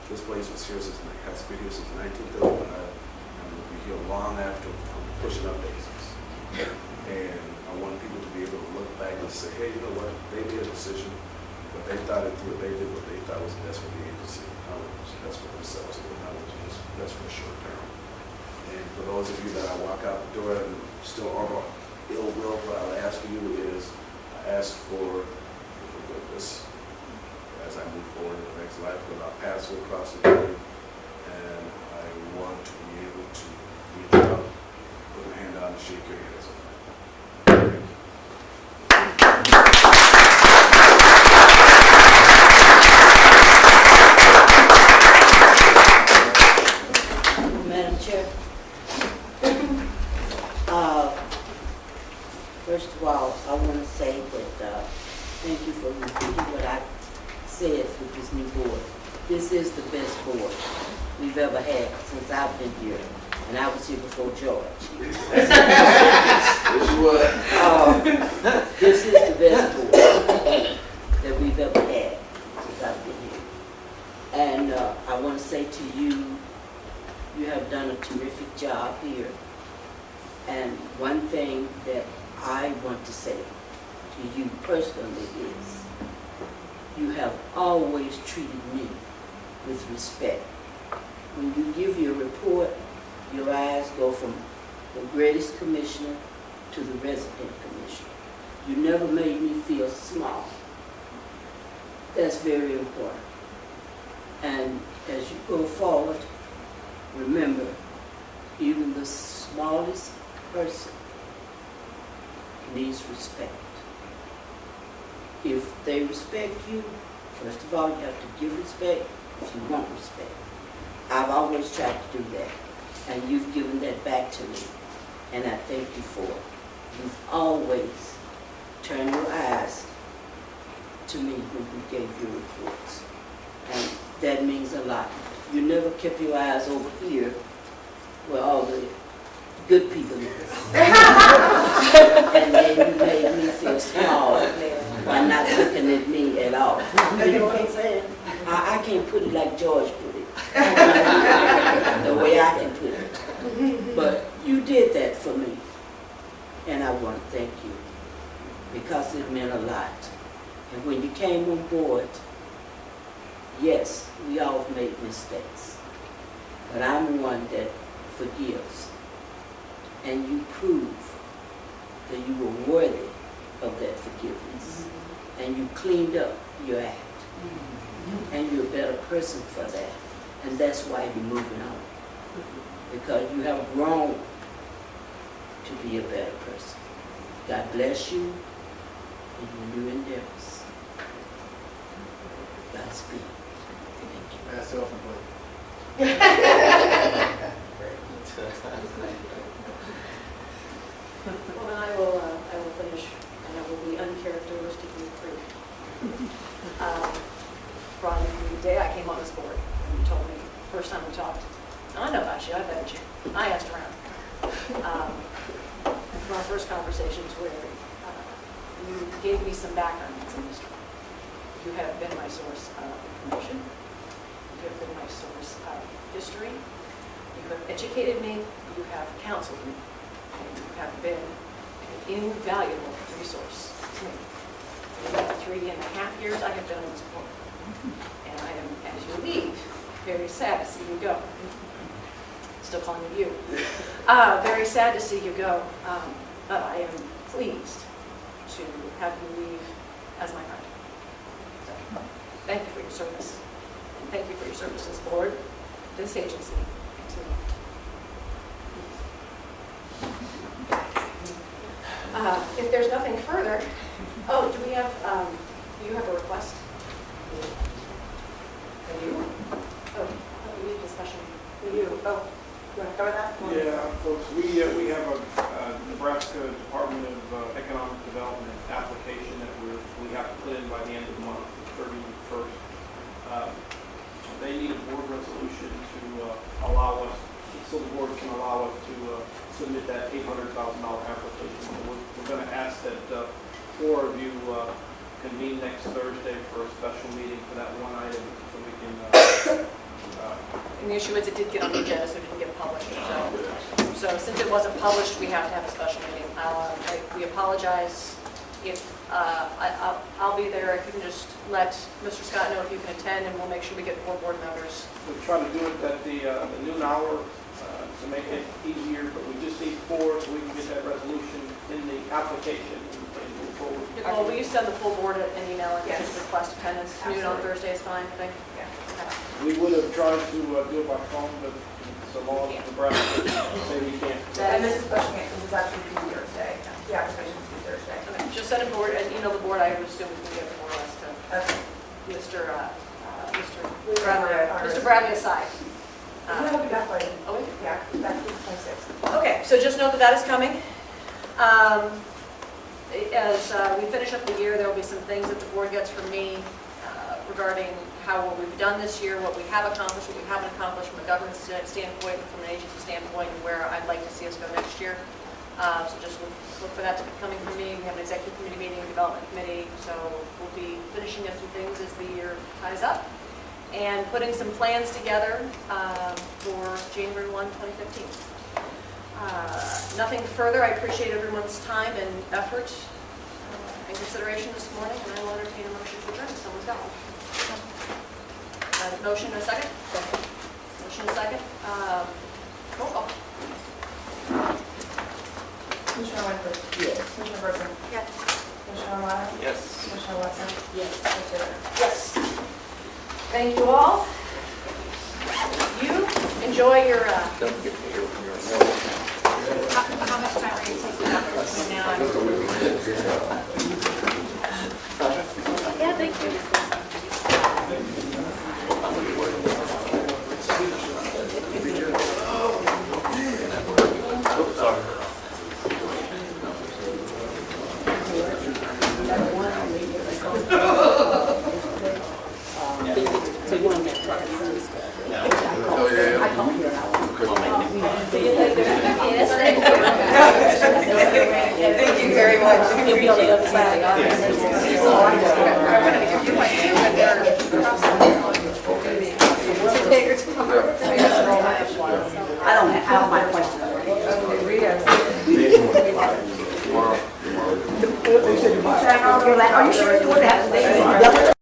This place was here since, has been here since 1935 and will be here long after pushing up daisies. And I want people to be able to look back and say, hey, you know what, they made a decision, but they thought it through, they did what they thought was best for the agency, not what was best for themselves, and not what was best for the short term. And for those of you that I walk out the door and still are ill will, what I'll ask you is, I ask for forgiveness as I move forward in the next life, because our paths will cross the road, and I want to be able to reach out, put a hand out, and shake your hand as a friend. Thank you. Madam Chair. First of all, I want to say that thank you for repeating what I said with this new board. This is the best board we've ever had since I've been here, and I was here before George. This is the best board that we've ever had since I've been here. And I want to say to you, you have done a terrific job here. And one thing that I want to say to you personally is you have always treated me with respect. When you give your report, your eyes go from the greatest commissioner to the resident commissioner. You never made me feel small. That's very important. And as you go forward, remember, even the smallest person needs respect. If they respect you, first of all, you have to give respect if you want respect. I've always tried to do that, and you've given that back to me, and I thank you for it. You've always turned your eyes to me when you gave your reports, and that means a lot. You never kept your eyes over here where all the good people is. And then you made me feel small by not looking at me at all. You know what I'm saying? I can't put it like George put it, the way I can put it. But you did that for me, and I want to thank you because it meant a lot. And when you came on board, yes, we all made mistakes, but I'm one that forgives. And you prove that you were worthy of that forgiveness. And you cleaned up your act. And you're a better person for that. And that's why you're moving on. Because you have grown to be a better person. God bless you in your new endeavors. Godspeed. That's self-employed. Well, then I will finish, and I will be uncharacteristically brief. From the day I came on this board, and you told me, first time we talked, I know about you, I vetted you, I asked around. And from our first conversations where you gave me some background on some history. You have been my source of information. You have been my source of history. You have educated me, you have counseled me, and you have been a invaluable resource to me. In the 3.5 years I have been on this board. And I am, as you leave, very sad to see you go. Still calling you you. Very sad to see you go, but I am pleased to have you leave as my friend. So, thank you for your service. And thank you for your service to this board, this agency, and to me. If there's nothing further, oh, do we have, do you have a request? Do you? Oh, we need discussion. Do you? Oh, you want to cover that? Yeah, folks, we have a Nebraska Department of Economic Development application that we have to put in by the end of the month, the 31st. They need a board resolution to allow us, so the board can allow us to submit that $800,000 application. So we're going to ask that 4 of you convene next Thursday for a special meeting for that one item, so we can. And the issue is it did get on the agenda, so it didn't get published. So since it wasn't published, we have to have a special meeting. We apologize if I'll be there. If you can just let Mr. Scott know if you can attend, and we'll make sure we get 4 board members. We'll try to do it at the noon hour to make it easier, but we just need 4 so we can get that resolution in the application and move forward. Nicole, will you send the full board an email and just request attendance? Noon on Thursday is fine, I think? Yeah. We would have tried to do it by phone, but the law of Nebraska say we can't. And this is pushing it because it's actually due Thursday. The application's due Thursday. Okay, just send it forward and email the board. I would assume we can get more or less to Mr. Bradley aside. We hope you got by, Oh, wait. yeah, that's the 26th. Okay, so just know that that is coming. As we finish up the year, there will be some things that the board gets from me regarding what we've done this year, what we have accomplished, what we haven't accomplished from a governance standpoint, from an agency standpoint, and where I'd like to see us go next year. So just look for that to be coming from me. We have an executive committee meeting, a development committee, so we'll be finishing up some things as the year ties up and putting some plans together for January 1, 2015. Nothing further. I appreciate everyone's time and effort and consideration this morning, and I will entertain a motion to adjourn if someone's got one. Motion and a second? Motion and a second. Roll call. Commissioner Winfrey? Yes. Commissioner Bergman? Yes. Commissioner Omaha? Yes. Commissioner Watson? Yes. Commissioner Rea? Yes. Thank you all. You enjoy your. Don't forget your How much time are you taking up between now and? Yeah, thank you. Thank you very much. You'll be on the other side. I wanted to give you my two, but they're I don't have my questions. Are you sure you want to have to